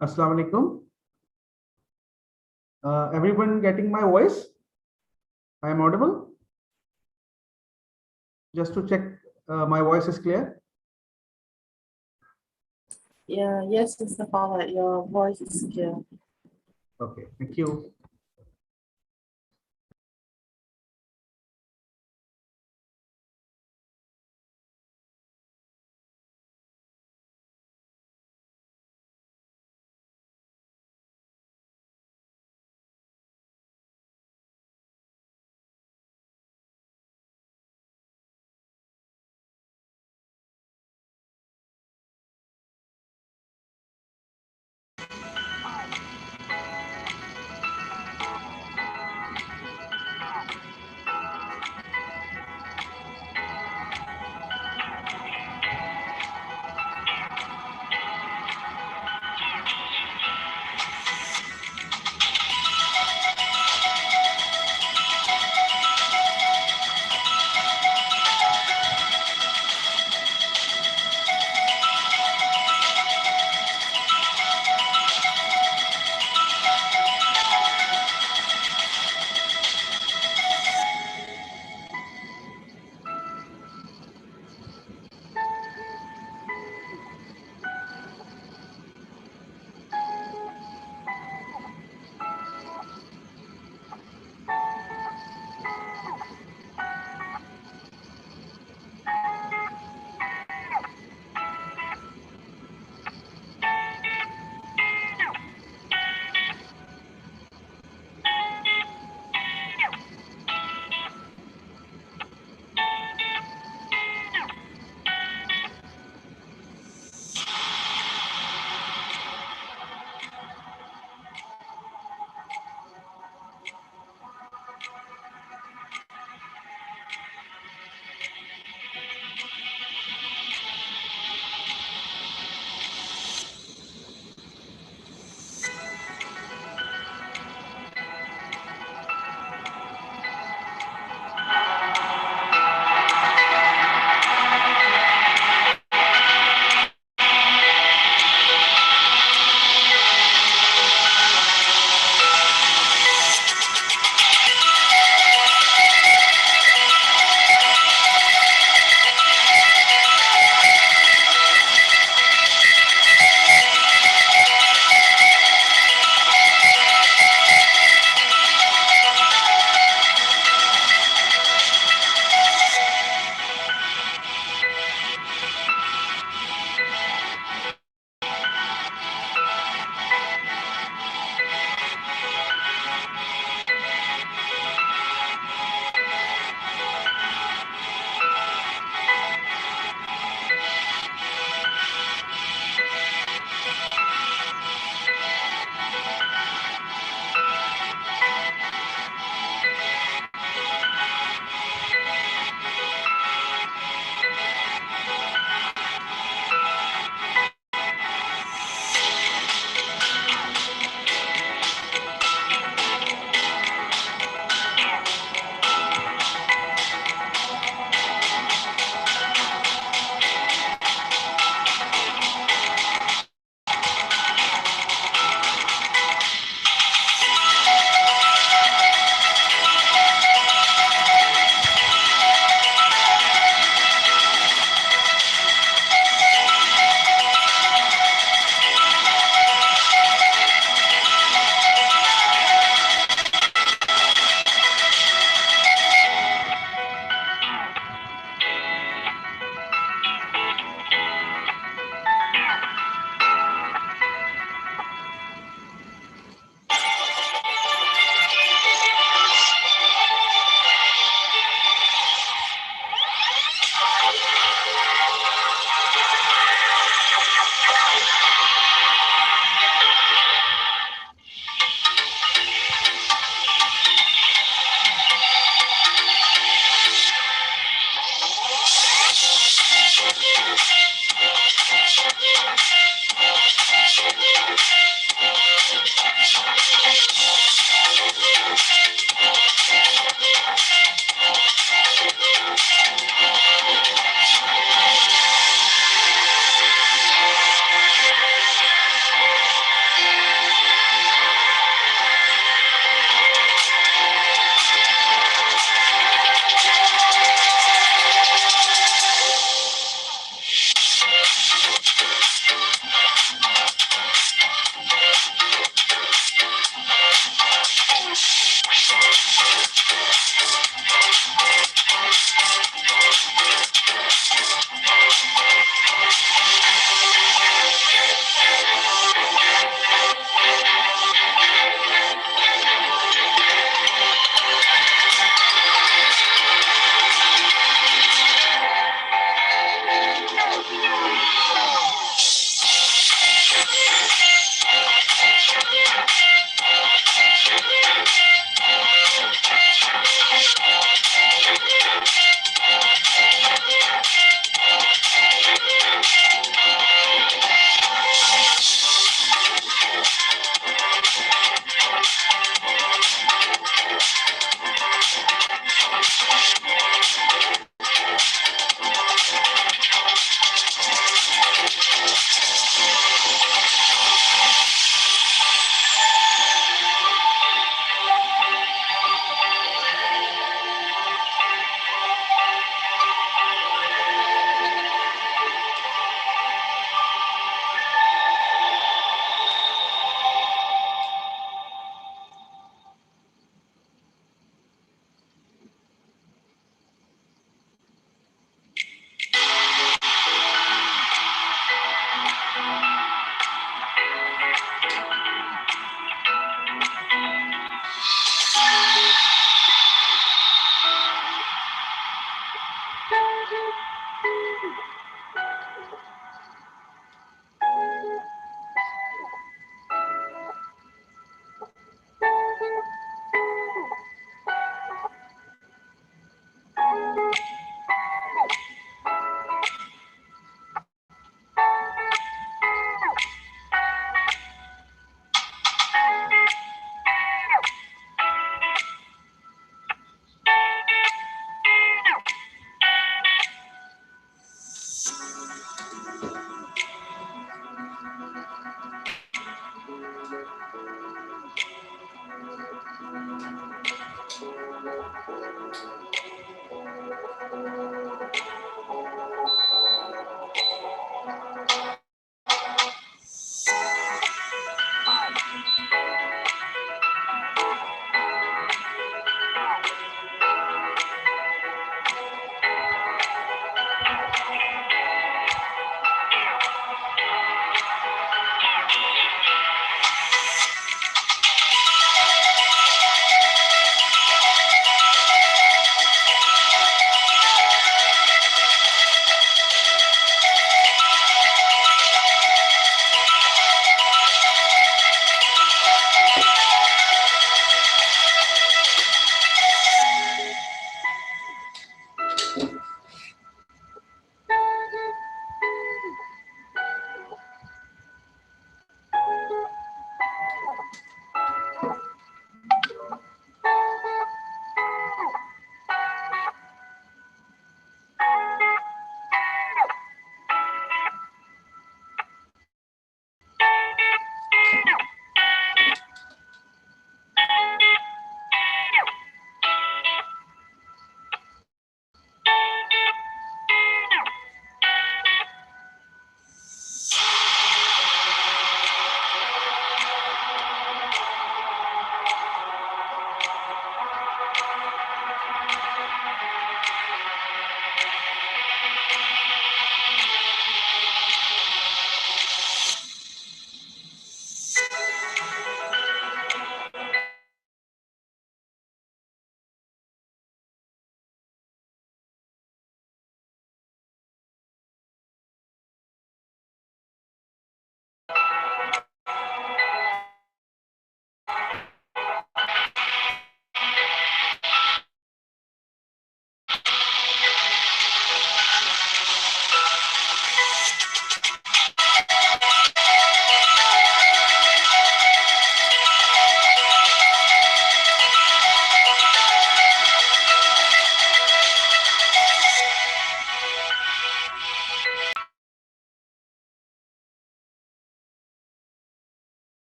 Assalamu alaikum. Everyone getting my voice? I am audible? Just to check my voice is clear. Yeah, yes, Mr. Fowler, your voice is clear. Okay, thank you.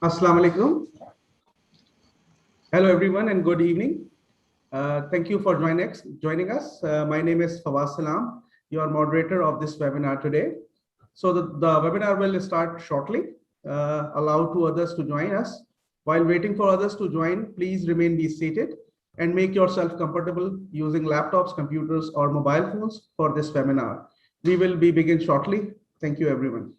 Assalamu alaikum. Hello, everyone, and good evening. Thank you for joining us. My name is Fawaz Salam, your moderator of this webinar today. So the webinar will start shortly. Allow two others to join us. While waiting for others to join, please remain seated and make yourself comfortable using laptops, computers, or mobile phones for this webinar. We will be begin shortly. Thank you, everyone.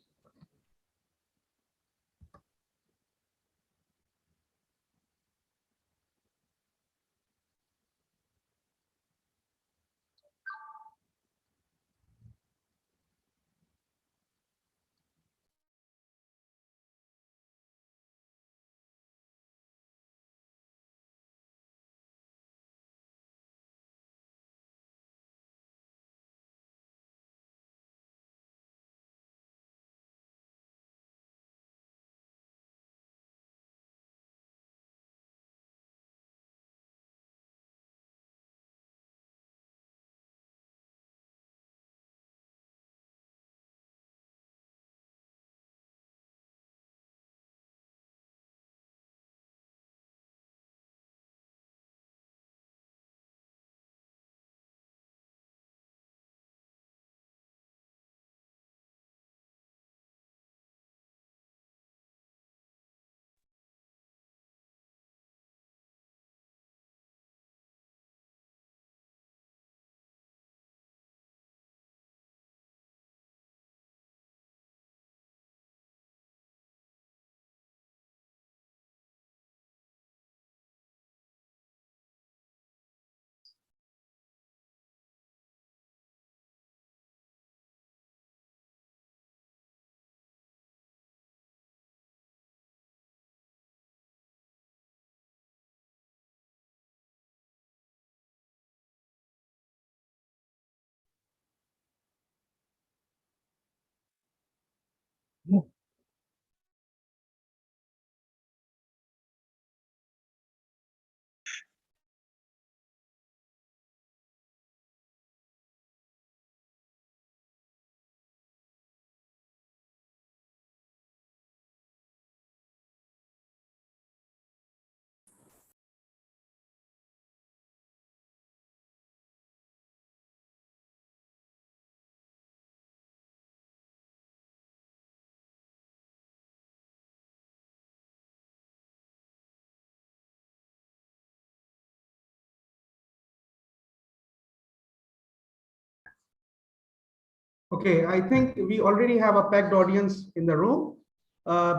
Okay, I think we already have a packed audience in the room.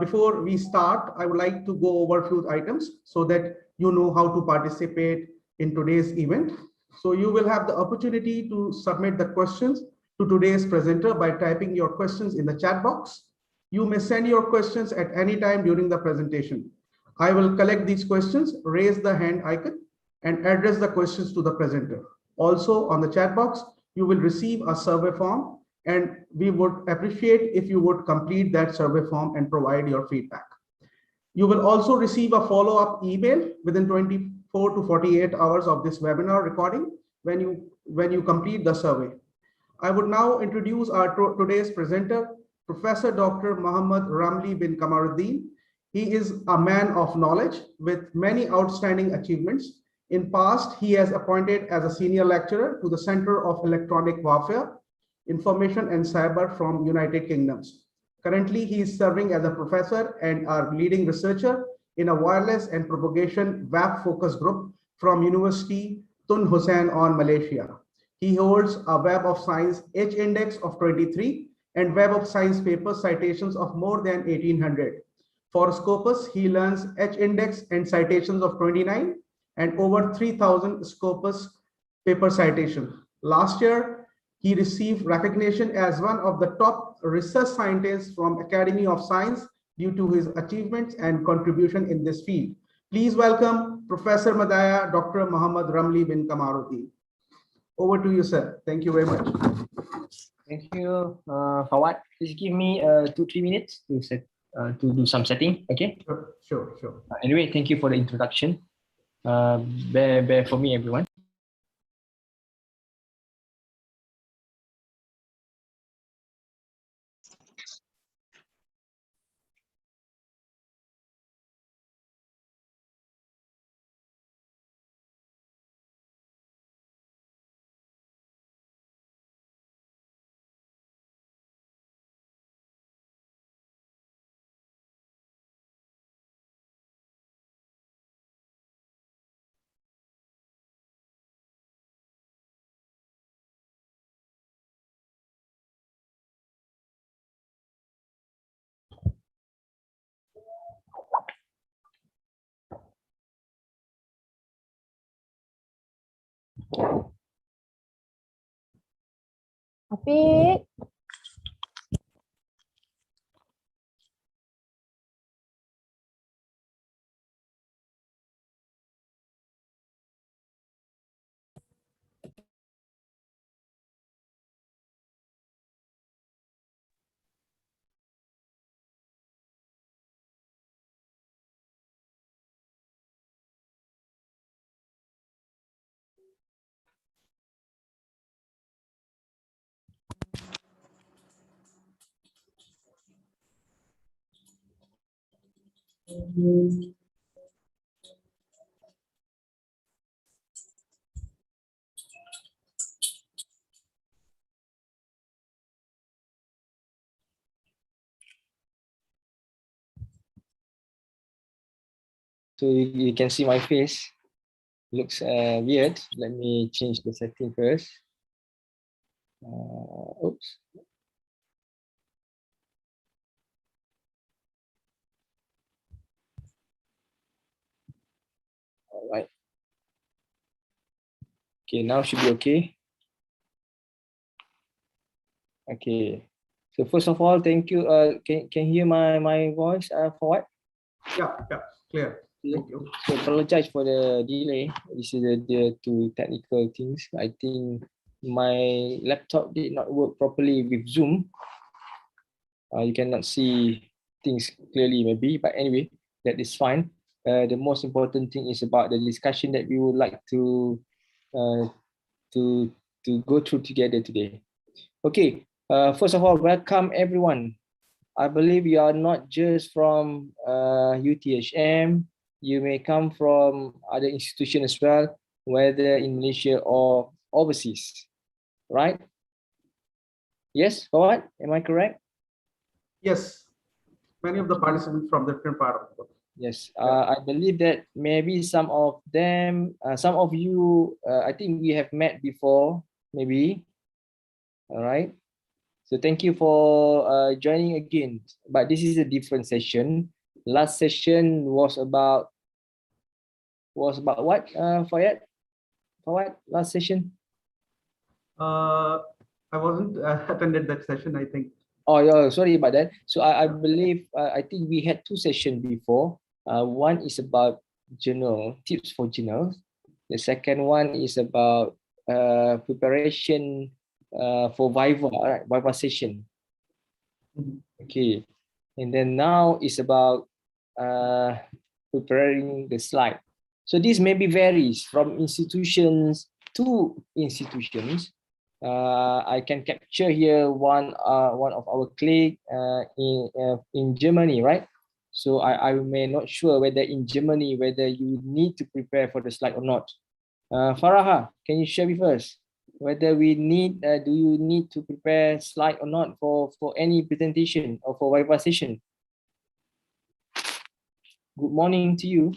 Before we start, I would like to go over a few items so that you know how to participate in today's event. So you will have the opportunity to submit the questions to today's presenter by typing your questions in the chat box. You may send your questions at any time during the presentation. I will collect these questions, raise the hand icon, and address the questions to the presenter. Also, on the chat box, you will receive a survey form, and we would appreciate if you would complete that survey form and provide your feedback. You will also receive a follow-up email within 24 to 48 hours of this webinar recording when you complete the survey. I would now introduce our today's presenter, Professor Dr. Muhammad Ramli bin Kamaruddin. He is a man of knowledge with many outstanding achievements. In past, he has appointed as a senior lecturer to the Center of Electronic Warfare, Information and Cyber from United Kingdoms. Currently, he is serving as a professor and our leading researcher in a wireless and propagation WAP focus group from University Tun Hussein on Malaysia. He holds a Web of Science H index of 23 and Web of Science paper citations of more than 1800. For Scopus, he learns H index and citations of 29 and over 3000 Scopus paper citations. Last year, he received recognition as one of the top research scientists from Academy of Science due to his achievements and contribution in this field. Please welcome Professor Madaya, Dr. Muhammad Ramli bin Kamaruddin. Over to you, sir. Thank you very much. Thank you, Fawad. Please give me 2-3 minutes to set to do some setting. Okay. Sure. Anyway, thank you for the introduction. Bear for me, everyone. Apik. So you can see my face. Looks weird. Let me change the setting first. Oops. All right. Okay, now should be okay. Okay. So first of all, thank you. Can you hear my voice? For what? Yeah, clear. Thank you. So apologize for the delay. This is the two technical things. I think my laptop did not work properly with Zoom. You cannot see things clearly maybe, but anyway, that is fine. The most important thing is about the discussion that we would like to go through together today. Okay, first of all, welcome everyone. I believe you are not just from UTHM. You may come from other institutions as well, whether in Malaysia or overseas, right? Yes, Fawad, am I correct? Yes, many of the participants from different part of the world. Yes, I believe that maybe some of them, some of you, I think we have met before, maybe. All right. So thank you for joining again. But this is a different session. Last session was about what? Fayad? For what? Last session? I wasn't attended that session, I think. Oh, yeah, sorry about that. So I believe I think we had two sessions before. One is about journal tips for journals. The second one is about preparation for Viva, right? Viva session. Mhm. Okay, and then now is about preparing the slide. So this maybe varies from institutions to institutions. I can capture here one of our colleague in Germany, right? So I may not sure whether in Germany whether you need to prepare for the slide or not. Faraha, can you share with us whether we need do you need to prepare slide or not for any presentation or for Viva session? Good morning to you.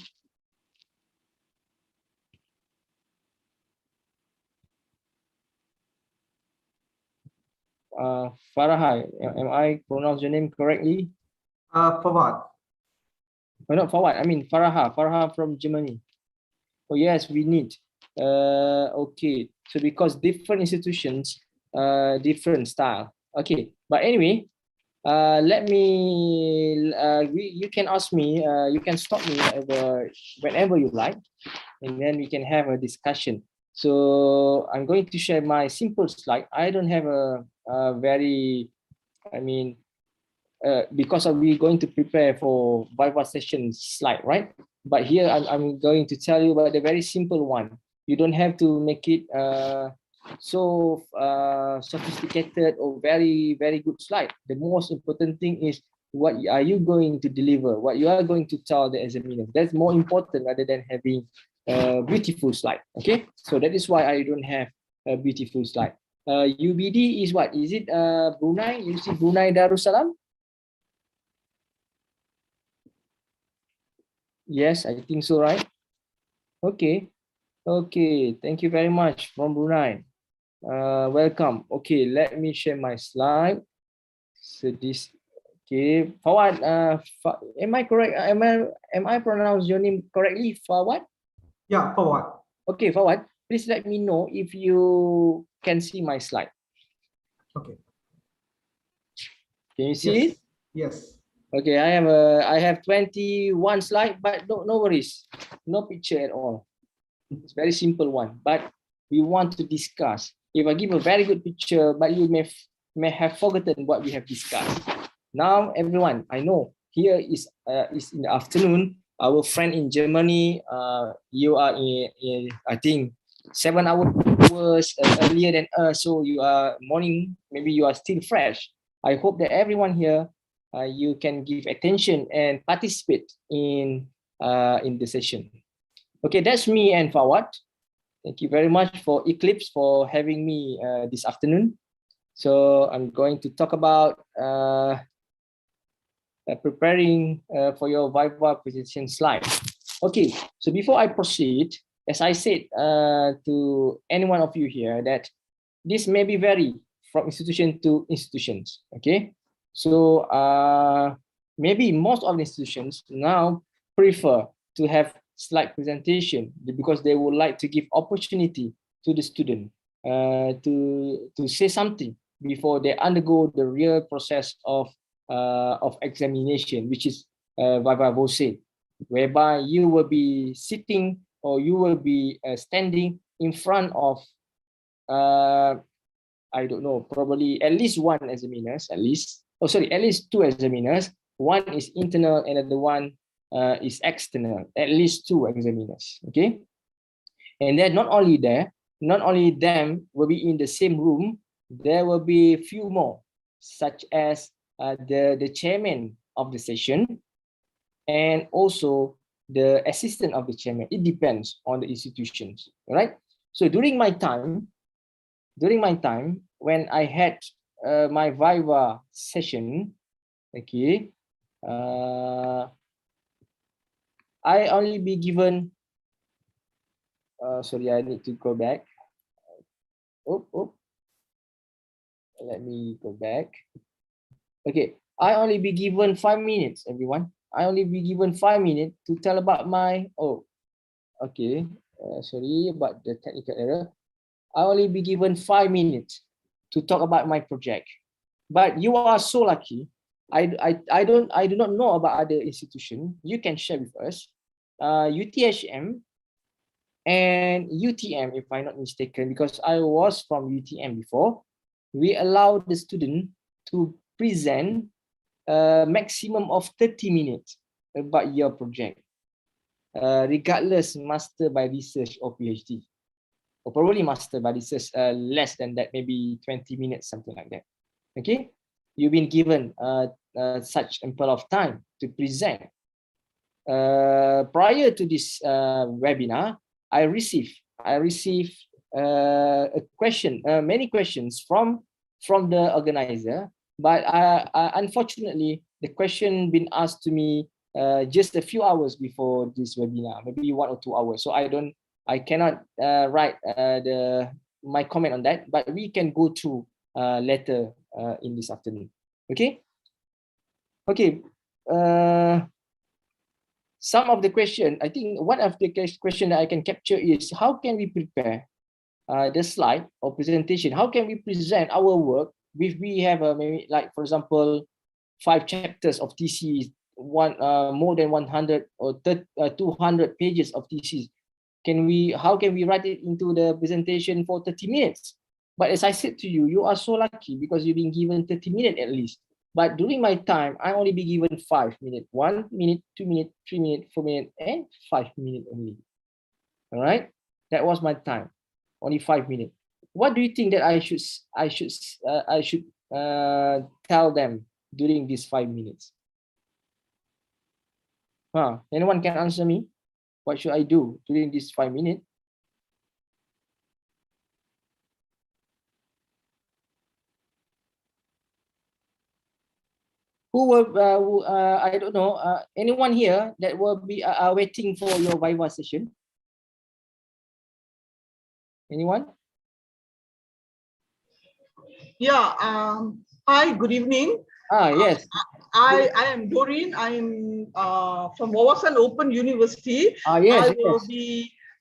Faraha, am I pronounce your name correctly? Fawad. Oh, not Fawad, I mean Faraha from Germany. Oh yes, we need. Okay, so because different institutions, different style. Okay, but anyway, let me. You can ask me. You can stop me whenever you like, and then we can have a discussion. So I'm going to share my simple slide. I don't have a very. I mean, because we're going to prepare for Viva session slide, right? But here I'm going to tell you about the very simple one. You don't have to make it so sophisticated or very good slide. The most important thing is what are you going to deliver, what you are going to tell the examiner. That's more important rather than having a beautiful slide. Okay, so that is why I don't have a beautiful slide. UBD is what? Is it Brunei? You see Brunei Darussalam? Yes, I think so, right? Okay. Okay. Thank you very much from Brunei. Welcome. Okay, let me share my slide. So this, okay. Fawad, am I correct? Am I pronounce your name correctly? Fawad? Yeah, Fawad. Okay, Fawad, please let me know if you can see my slide. Okay. Can you see Yes. it? Yes. Okay, I have 21 slide, but no worries. No picture at all. It's very simple one, but we want to discuss. If I give a very good picture, but you may have forgotten what we have discussed. Now, everyone, I know here is in the afternoon. Our friend in Germany, you are in I think 7 hours earlier than us, so you are morning. Maybe you are still fresh. I hope that everyone here, you can give attention and participate in the session. Okay, that's me and Fawad. Thank you very much for Eeclips for having me this afternoon. So I'm going to talk about preparing for your Viva presentation slide. Okay, so before I proceed, as I said to any one of you here, that this may be vary from institution to institutions. Okay, so maybe most of the institutions now prefer to have slide presentation because they would like to give opportunity to the student to say something before they undergo the real process of examination, which is Viva Voce, whereby you will be sitting or you will be standing in front of I don't know, probably at least one examiners, at least, oh sorry, at least two examiners. One is internal, and the one is external. At least two examiners. Okay, and then not only them will be in the same room. There will be a few more, such as the chairman of the session, and also the assistant of the chairman. It depends on the institutions, right? So during my time, when I had my Viva session, okay, I only be given, sorry, I need to go back. Oh, let me go back. Okay, I only be given 5 minutes, everyone. I only be given 5 minutes to tell about my, oh, okay, sorry about the technical error. I only be given 5 minutes to talk about my project. But you are so lucky. I do not know about other institution. You can share with us. UTHM and UTM, if I'm not mistaken, because I was from UTM before, we allow the student to present a maximum of 30 minutes about your project, regardless master by research or PhD, or probably master by research less than that, maybe 20 minutes, something like that. Okay, you've been given such ample of time to present. Prior to this webinar, I received a question, many questions from the organizer, but unfortunately, the question been asked to me just a few hours before this webinar, maybe 1 or 2 hours. So I cannot write my comment on that, but we can go through later in this afternoon. Okay. Okay. Some of the question, I think one of the question that I can capture is how can we prepare the slide or presentation? How can we present our work if we have maybe, like, for example, 5 chapters of thesis, more than 100 or 200 pages of thesis? How can we write it into the presentation for 30 minutes? But as I said to you, you are so lucky because you've been given 30 minutes at least. But during my time, I only be given 5 minutes, 1 minute, 2 minutes, 3 minutes, 4 minutes, and 5 minutes only. All right, that was my time, only 5 minutes. What do you think that I should tell them during these 5 minutes? Anyone can answer me? What should I do during these 5 minutes? Who will, I don't know, anyone here that will be waiting for your Viva session? Anyone? Yeah. Hi, good evening. Yes. I am Doreen. I am from Voce Open University. Yes,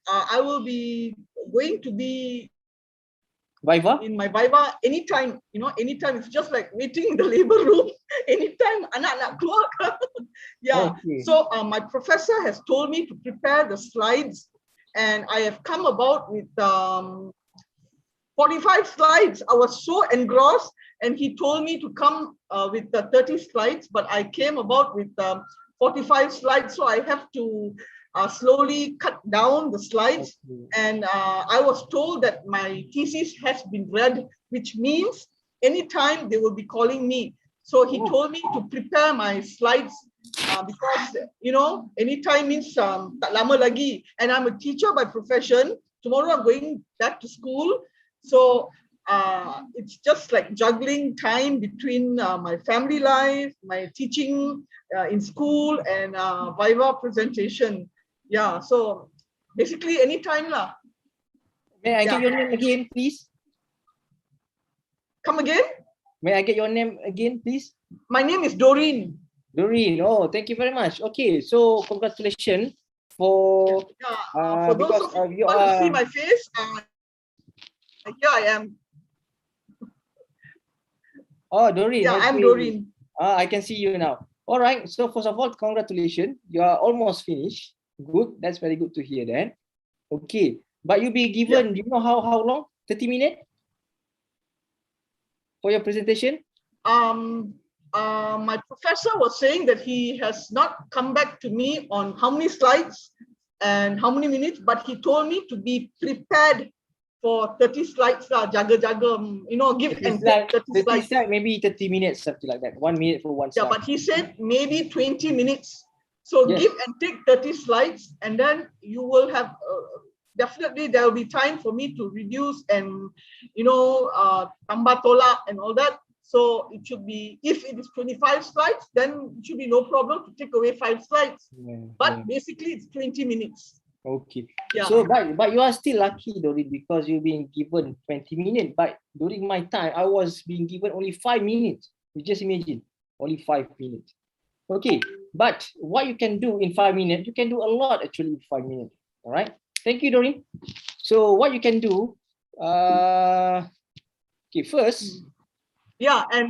I will be going to be Viva? in my Viva anytime, anytime. It's just like waiting in the labor room. Anytime, anak keluar. Yeah. Okay. So my professor has told me to prepare the slides, and I have come about with 45 slides. I was so engrossed, and he told me to come with the 30 slides, but I came about with 45 slides. So I have to slowly cut down the slides. Okay. And I was told that my thesis has been read, which means anytime they will be calling me. So he told me to prepare my slides because, anytime means tak lama lagi. And I'm a teacher by profession. Tomorrow I'm going back to school. So it's just like juggling time between my family life, my teaching in school, and Viva presentation. Yeah, so basically anytime lah. May I get your name again, please? Come again? May I get your name again, please? My name is Doreen. Doreen. Oh, thank you very much. Okay, so congratulations for for those of you who want to see my face, here I am. Oh, Doreen. Yeah, okay. I'm Doreen. I can see you now. All right. So first of all, congratulations. You are almost finished. Good. That's very good to hear that. Okay. But you'll be given, you know how long? 30 minutes for your presentation? My professor was saying that he has not come back to me on how many slides and how many minutes, but he told me to be prepared for 30 slides, jaga, give and take 30 slides. Maybe 30 minutes, something like that. 1 minute for one slide. Yeah, but he said maybe 20 minutes. So give and take 30 slides, and then you will have, definitely there will be time for me to reduce and, tambah tolak and all that. So it should be, if it is 25 slides, then it should be no problem to take away 5 slides. But basically it's 20 minutes. Okay. Yeah. So, but you are still lucky, Doreen, because you've been given 20 minutes. But during my time, I was being given only 5 minutes. You just imagine, only 5 minutes. Okay. But what you can do in 5 minutes, you can do a lot actually in 5 minutes. All right. Thank you, Doreen. So, what you can do, okay, first, Yeah, and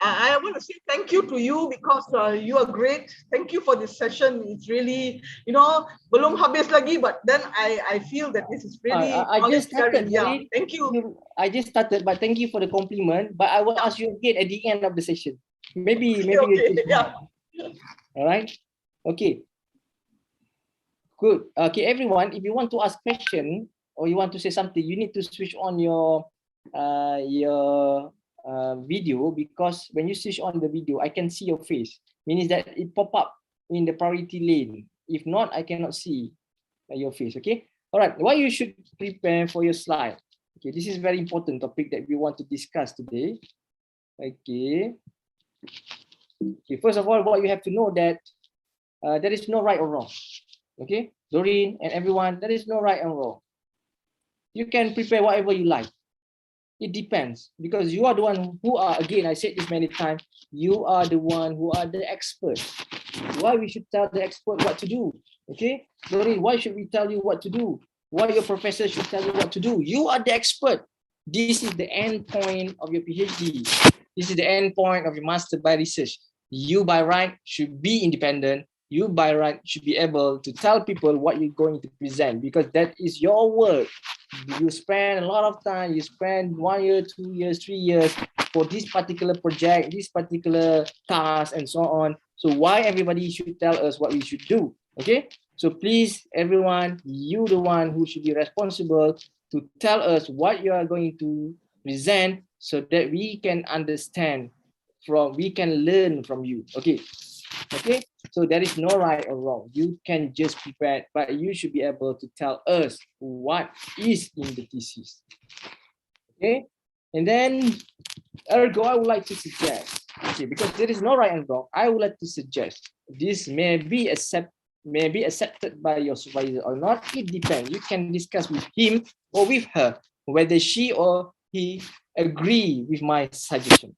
I want to say thank you to you because you are great. Thank you for this session. It's really, belum habis lagi, but then I feel that this is really I just knowledge sharing. started, Yeah, Doreen. thank you. I just started, but thank you for the compliment. But I will ask you again at the end of the session. Maybe you Okay, change yeah. mind. All right. Okay. Good. Okay, everyone. If you want to ask question or you want to say something, you need to switch on your video, because when you switch on the video, I can see your face. Means that it pop up in the priority lane. If not, I cannot see your face. Okay. All right. What you should prepare for your slide. Okay. This is very important topic that we want to discuss today. Okay. Okay. First of all, what you have to know that there is no right or wrong. Okay, Doreen and everyone, there is no right and wrong. You can prepare whatever you like. It depends, because you are the one who are, again, I said this many times, you are the one who are the expert. Why we should tell the expert what to do? Okay, Doreen, why should we tell you what to do? Why your professor should tell you what to do? You are the expert. This is the end point of your PhD. This is the end point of your master by research. You by right should be independent. You by right should be able to tell people what you're going to present, because that is your work. You spend a lot of time, you spend 1 year, 2 years, 3 years for this particular project, this particular task, and so on. So why everybody should tell us what we should do? Okay, so please, everyone, you the one who should be responsible to tell us what you are going to present, so that we can understand we can learn from you. Okay. Okay, so there is no right or wrong. You can just prepare, but you should be able to tell us what is in the thesis. Okay, and then ergo, I would like to suggest, okay, because there is no right and wrong, I would like to suggest this may be accepted by your supervisor or not. It depends. You can discuss with him or with her whether she or he agree with my suggestion.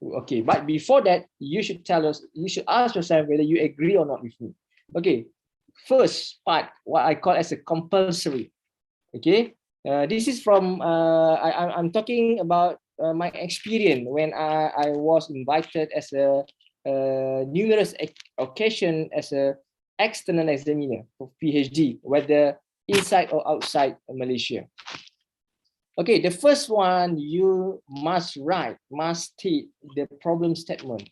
Okay, but before that, you should tell us, you should ask yourself whether you agree or not with me. Okay, first part, what I call as a compulsory. Okay, this is from, I'm talking about my experience when I was invited as a numerous occasion as a external examiner for PhD, whether inside or outside Malaysia. Okay, the first one, you must state the problem statement.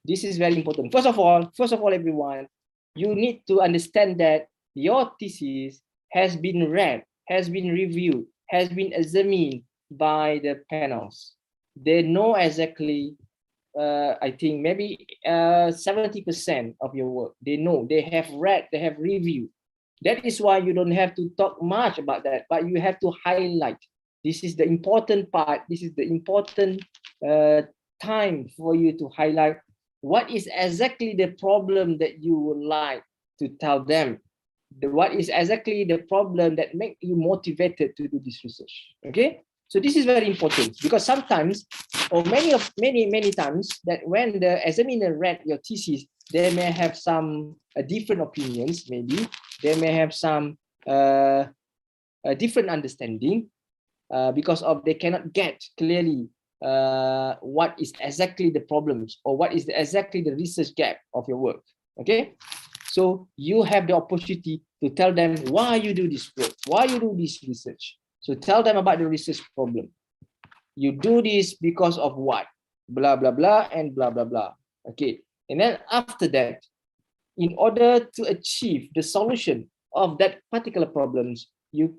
This is very important. First of all, everyone, you need to understand that your thesis has been read, has been reviewed, has been examined by the panels. They know exactly, I think maybe 70% of your work. They know, they have read, they have reviewed. That is why you don't have to talk much about that, but you have to highlight. This is the important part. This is the important time for you to highlight what is exactly the problem that you would like to tell them. What is exactly the problem that make you motivated to do this research. Okay, so this is very important, because sometimes, or many times, that when the examiner read your thesis, they may have some different opinions. Maybe they may have some different understanding. Because of they cannot get clearly what is exactly the problems, or what is exactly the research gap of your work. Okay, so you have the opportunity to tell them why you do this work, why you do this research. So tell them about the research problem. You do this because of what, blah blah blah and blah blah blah. Okay, and then after that, in order to achieve the solution of that particular problems, you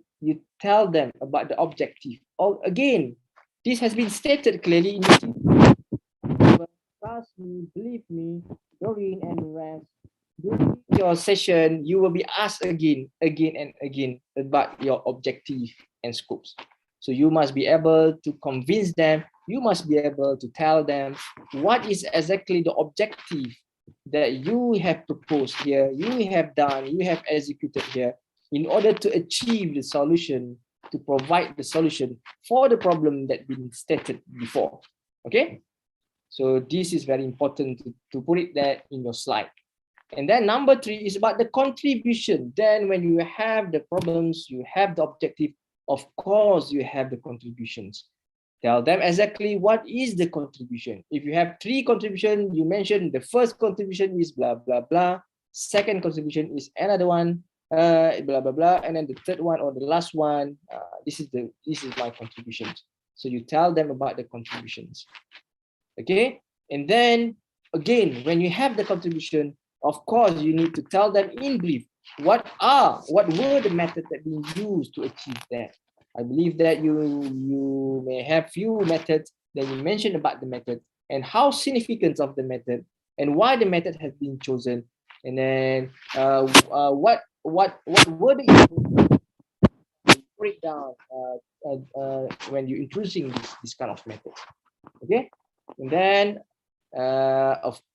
tell them about the objective. Or again, this has been stated clearly in the but trust me, believe me, Doreen and rest, during your session, you will be asked again and again about your objective and scopes. So you must be able to convince them, you must be able to tell them what is exactly the objective that you have proposed here, you have done, you have executed here in order to achieve the solution, to provide the solution for the problem that been stated before. Okay, so this is very important to put it there in your slide. And then number 3 is about the contribution. Then when you have the problems, you have the objective, of course you have the contributions. Tell them exactly what is the contribution. If you have 3 contributions, you mentioned the first contribution is blah blah blah, second contribution is another one, blah blah blah, and then the third one or the last one, this is my contributions. So you tell them about the contributions. Okay, and then again, when you have the contribution, of course you need to tell them in brief what were the methods that being used to achieve that. I believe that you may have few methods that you mentioned about the method and how significant of the method and why the method has been chosen, and then what were the breakdown when you're introducing this kind of method. Okay, and then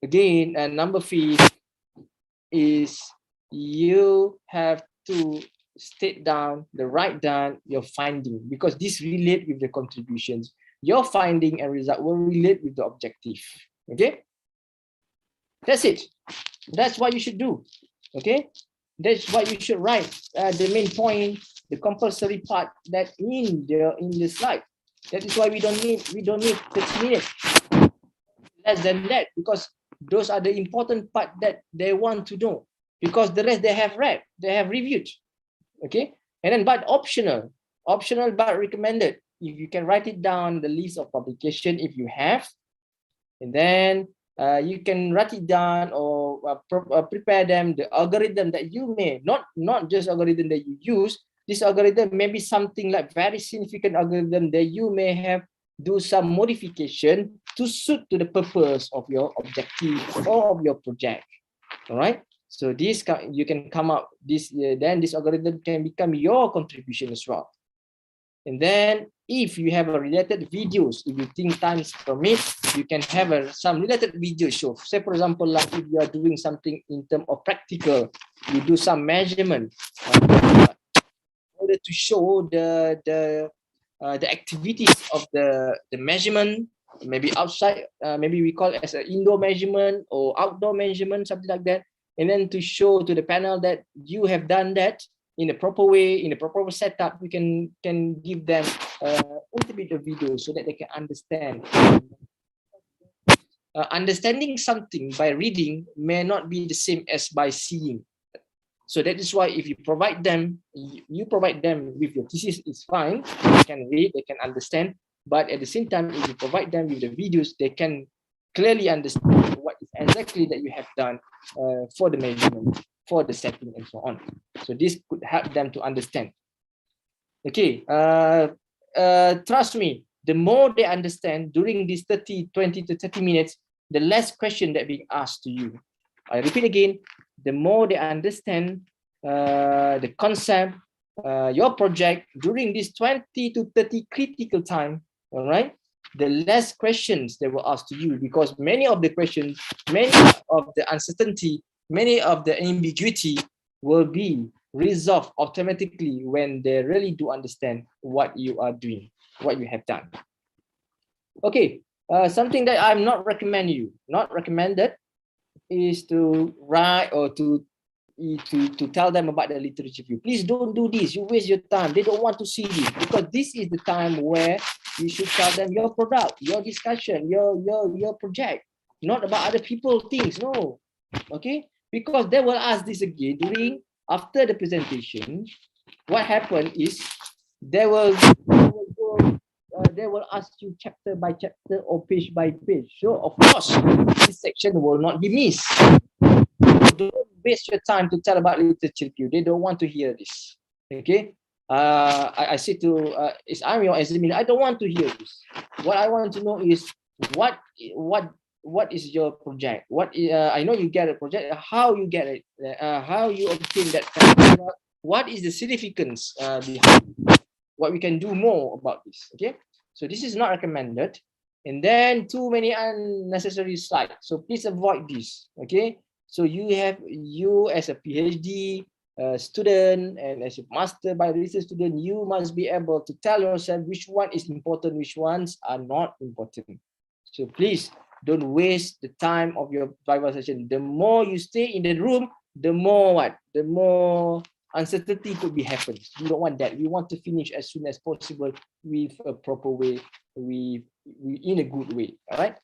again, number 3 is you have to write down your finding, because this relate with the contributions. Your finding and result will relate with the objective. Okay, that's it. That's what you should do. Okay, that's what you should write. The main point, the compulsory part that in the slide. That is why we don't need 30 minutes, less than that, because those are the important part that they want to know, because the rest they have read, they have reviewed. Okay, and then but optional but recommended. If you can write it down, the list of publication if you have, and then you can write it down or prepare them, the algorithm that you may not just algorithm that you use. This algorithm may be something like very significant algorithm that you may have do some modification to suit to the purpose of your objective or of your project. All right, so this you can come up this, then this algorithm can become your contribution as well. And then if you have a related videos, if you think times permit, you can have some related video show. Say for example, like if you are doing something in terms of practical, you do some measurement in order to show the activities of the measurement, maybe outside, maybe we call it as an indoor measurement or outdoor measurement, something like that. And then to show to the panel that you have done that in a proper way, in a proper setup, you can give them a little bit of video so that they can understand. Understanding something by reading may not be the same as by seeing. So that is why if you provide them with your thesis, it's fine. They can read, they can understand. But at the same time, if you provide them with the videos, they can clearly understand what is exactly that you have done for the measurement, for the setting, and so on. So this could help them to understand. Okay, trust me, the more they understand during these 20 to 30 minutes, the less question that being asked to you. I repeat again, the more they understand the concept, your project during this 20 to 30 critical time, all right, the less questions they will ask to you, because many of the questions, many of the uncertainty, many of the ambiguity will be resolved automatically when they really do understand what you are doing, what you have done. Okay, something that I'm not recommended is to write or to tell them about the literature review. Please don't do this. You waste your time. They don't want to see this, because this is the time where you should tell them your product, your discussion, your project, not about other people things. No, okay, because they will ask this again after the presentation. What happened is they will ask you chapter by chapter or page by page. So of course, this section will not be missed. Don't waste your time to tell about literature review. They don't want to hear this. Okay. I say to I'm your examiner, I don't want to hear this. What I want to know is what is your project? I know you get a project. How you get it? How you obtain that? What is the significance behind? What we can do more about this? Okay. So this is not recommended. and then too many unnecessary slides. So please avoid this. Okay. So you as a PhD student and as a master by research student, you must be able to tell yourself which one is important, which ones are not important. So please don't waste the time of your Viva session. The more you stay in the room, the more what? The more uncertainty could be happens. We don't want that. We want to finish as soon as possible with a proper way, we in a good way. All right.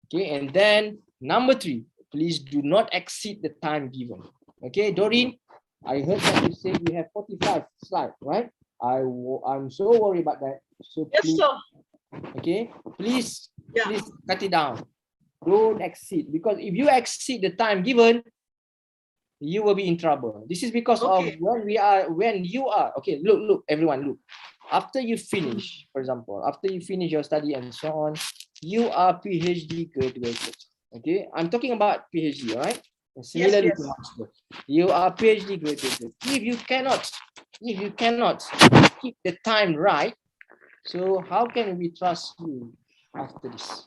Okay. And then number 3, please do not exceed the time given. Okay, Doreen, I heard that you say you have 45 slides, right? I'm so worried about that. So Yes, please, sir. okay, please Yeah. cut it down. Don't exceed, because if you exceed the time given, you will be in trouble. This is because Okay. of when you are okay. Look, everyone, look. After you finish, for example, after you finish your study and so on, you are PhD graduated. Okay, I'm talking about PhD, all right? And similarly yes. to master, you are PhD graduated. If you cannot keep the time right, so how can we trust you after this?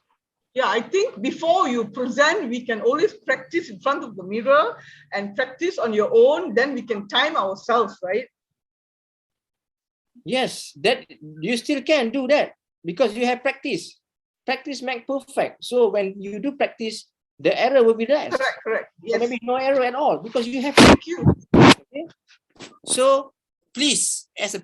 Yeah, I think before you present, we can always practice in front of the mirror and practice on your own. Then we can time ourselves, right? Yes, that you still can do that because you have practice. Practice makes perfect. So when you do practice, the error will be less. Correct. Or Yes. maybe no error at all because you have. Thank you. Okay? So please, as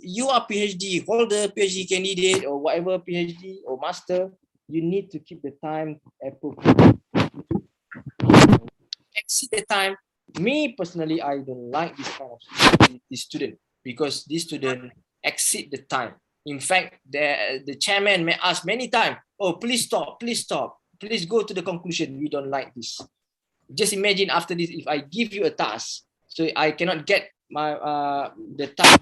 you are PhD holder, PhD candidate, or whatever PhD or master, you need to keep the time appropriate. Exceed the time. Me personally, I don't like this kind of student because this student exceed the time. In fact, the chairman may ask many times, "Oh, please stop, please go to the conclusion. We don't like this." Just imagine after this, if I give you a task, so I cannot get my the task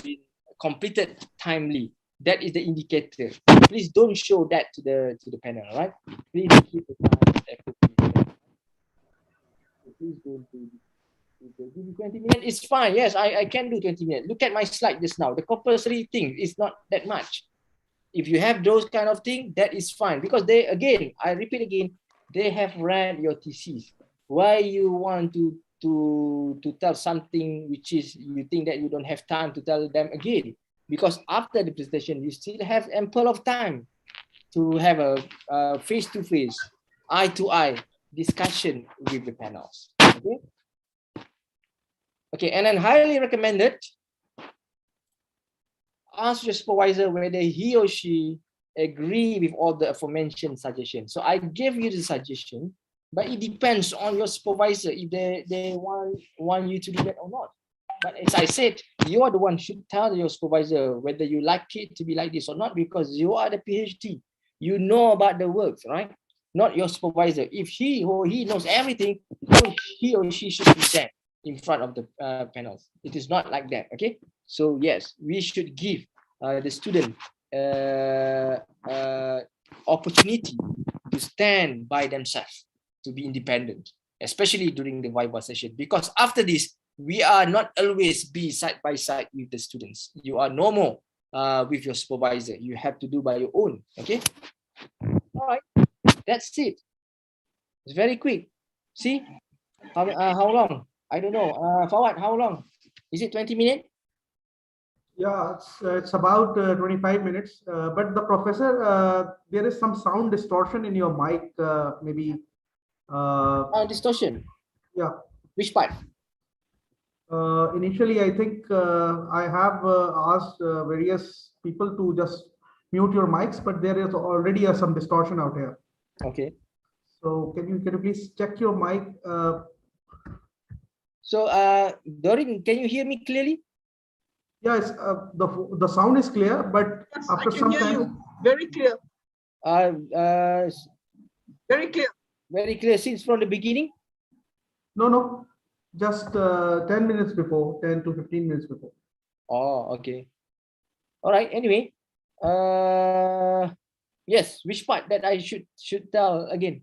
been completed timely. That is the indicator. Please don't show that to the panel, right? Please keep the time appropriate. Please don't do this. If they give you 20 minutes, it's fine. Yes, I can do 20 minutes. Look at my slide just now. The compulsory thing is not that much. If you have those kind of things, that is fine. Because they, again, I repeat again, they have read your thesis. Why you want to tell something which is, you think that you don't have time to tell them again? Because after the presentation, you still have ample of time to have a face-to-face, eye-to-eye discussion with the panels. Okay. Okay, and then highly recommended, ask your supervisor whether he or she agree with all the aforementioned suggestions. So I gave you the suggestion, but it depends on your supervisor if they want you to do that or not. But as I said, you are the one should tell your supervisor whether you like it to be like this or not, because you are the PhD. You know about the works, right? Not your supervisor. If he or he knows everything, he or she should present in front of the panels. It is not like that, okay? So yes, we should give the student opportunity to stand by themselves, to be independent, especially during the Viva session, because after this, we are not always be side by side with the students. You are no more with your supervisor. You have to do by your own, okay? All right, that's it. It's very quick. See, how long? I don't know. Fawad, how long? Is it 20 minutes? Yeah, it's about 25 minutes. But the professor, there is some sound distortion in your mic, maybe. Distortion. Yeah. Which part? Initially, I think I have asked various people to just mute your mics, but there is already some distortion out here. Okay. So can you please check your mic? So Doreen, can you hear me clearly? Yes, the sound is clear, but Yes, after I can some hear time, you very clear. Very clear. Very clear since from the beginning. no, just 10 minutes before, 10 to 15 minutes before. Oh, okay. All right. Anyway, yes. Which part that I should tell again?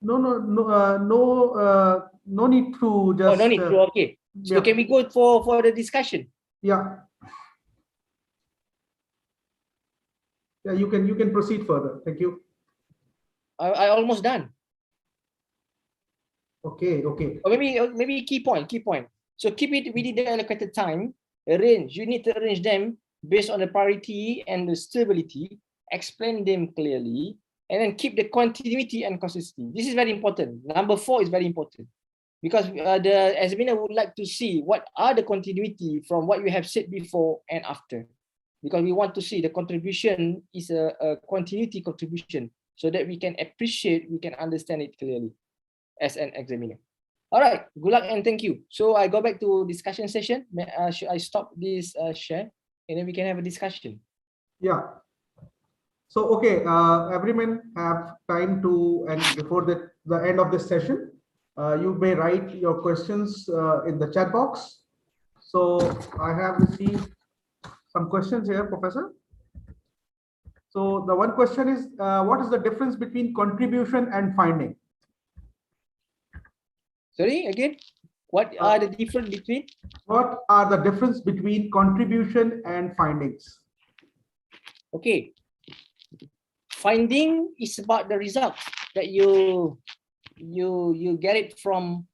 No need to just. Oh, no need to. Okay. So Yeah. can we go for the discussion? Yeah. Yeah, you can proceed further. Thank you. I almost done. Okay, okay. Or maybe key point. So keep it within the allocated time. Arrange. You need to arrange them based on the priority and the stability. Explain them clearly, and then keep the continuity and consistency. This is very important. Number 4 is very important because the examiner would like to see what are the continuity from what you have said before and after, because we want to see the contribution is a continuity contribution so that we can appreciate, we can understand it clearly as an examiner. All right, good luck and thank you. So I go back to discussion session. Should I stop this share and then we can have a discussion? Yeah. So, okay, everyone have time to, and before the end of this session, you may write your questions in the chat box. So I have received some questions here, Professor. So the one question is, what is the difference between contribution and finding? Sorry, again, what are the difference between? What are the difference between contribution and findings? Okay. Finding is about the result that you get it from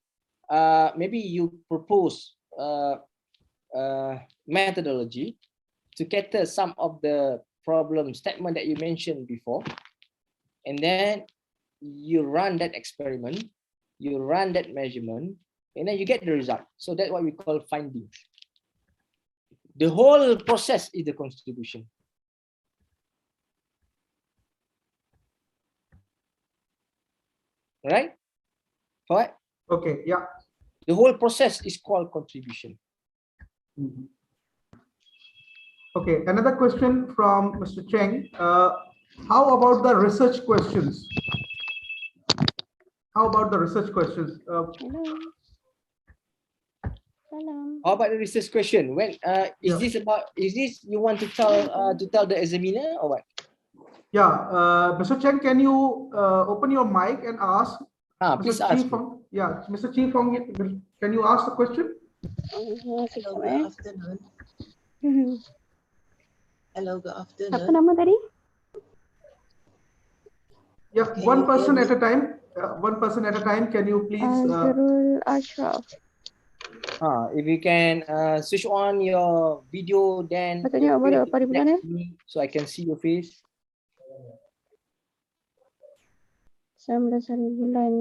maybe you propose methodology to cater some of the problem statement that you mentioned before, and then you run that experiment, you run that measurement, and then you get the result. So that's what we call findings. The whole process is the contribution. Right? What? Okay, yeah. The whole process is called contribution. Mhm. Okay, another question from Mr. Cheng. How about the research questions? How about the research questions? Hello. Salam. How about the research question? When is this about? Is this you want to tell the examiner or what? Yeah, Mr. Cheng, can you open your mic and ask? Please Mr. ask. Chi Fong, yeah, Mr. Chi Fong, can you ask the question? Hello, good afternoon. Hello, good Apa afternoon. nama tadi? Yeah, Can one you hear person me? at a time. One person at a time. Can you please? Azrul Ashraf. If you can switch on your video, then Patutnya apa pada bulan so I can see your face. 19 hari bulan.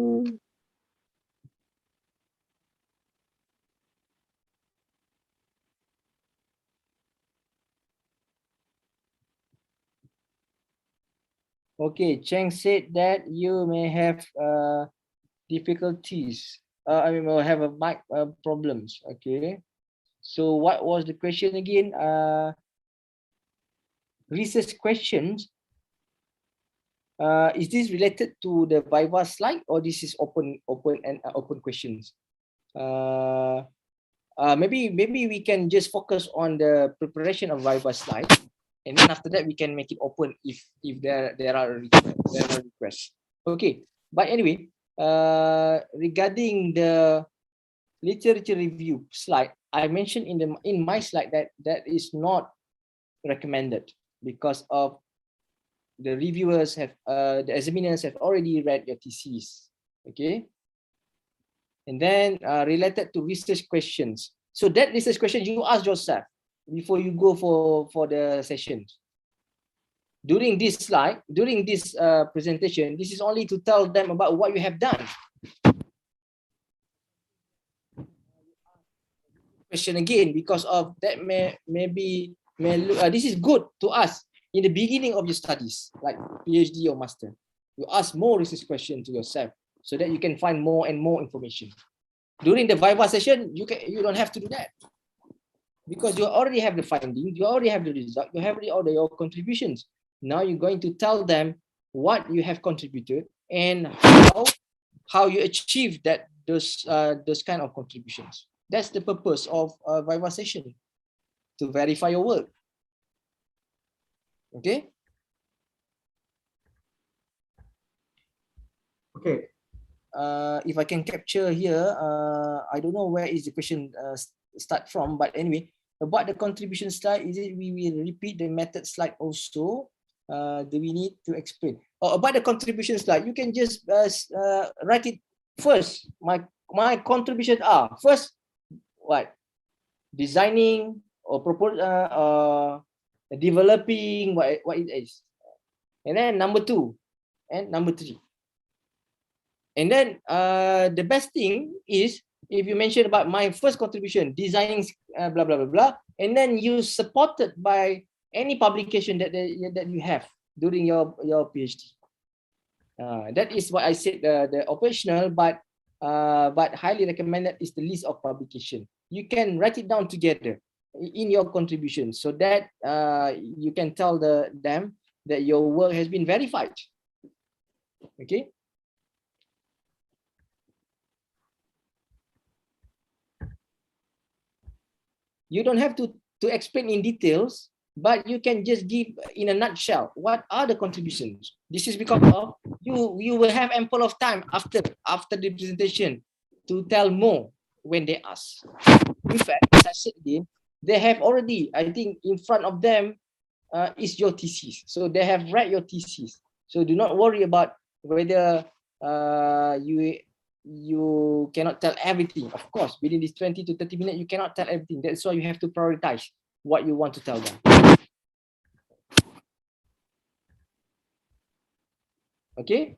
Okay, Cheng said that you may have difficulties. I mean, will have a mic problems. Okay. So what was the question again? Research questions. Is this related to the Viva slide or this is open questions? Maybe we can just focus on the preparation of Viva slide, and then after that we can make it open if there are requests. Okay, but anyway, regarding the literature review slide, I mentioned in my slide that is not recommended because of the reviewers have the examiners have already read your thesis. Okay, and then related to research questions. So that research question you ask yourself before you go for the sessions. During this slide, during this presentation, this is only to tell them about what you have done. Question again because of that this is good to ask in the beginning of your studies, like PhD or master. You ask more research questions to yourself so that you can find more and more information. During the Viva session, you don't have to do that because you already have the findings, you already have the result, you have all your contributions. Now you're going to tell them what you have contributed and how you achieve those kind of contributions. That's the purpose of a Viva session, to verify your work. Okay. Okay. If I can capture here, I don't know where is the question start from, but anyway, about the contribution slide, is it we will repeat the method slide also? do we need to explain? Oh, about the contribution slide, you can just write it first. My contributions are first, what? Designing or propose, developing what it is, and then number 2 and number 3. And then the best thing is if you mention about my first contribution, designing blah blah blah blah, and then you supported by any publication that you have during your PhD. That is what I said. The operational, but highly recommended is the list of publication. You can write it down together in your contribution so that you can tell them that your work has been verified. Okay. You don't have to explain in details, but you can just give in a nutshell what are the contributions. This is because of you will have ample of time after the presentation to tell more when they ask. In fact, as I said again, they have already, I think, in front of them is your thesis. So they have read your thesis. So do not worry about whether you cannot tell everything. Of course, within this 20 to 30 minutes, you cannot tell everything. That's why you have to prioritize what you want to tell them. Okay.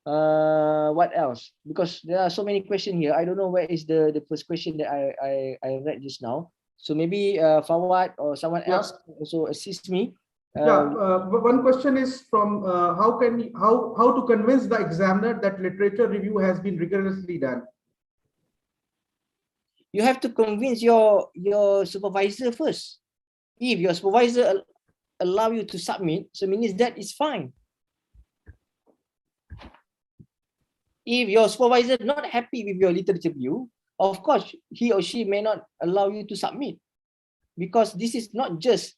What else? Because there are so many questions here. I don't know where is the first question that I read just now. So maybe Fawad or someone else also assist me. One question is from how to convince the examiner that literature review has been rigorously done? You have to convince your supervisor first. If your supervisor allow you to submit, so means that is fine. If your supervisor not happy with your literature review, of course he or she may not allow you to submit, because this is not just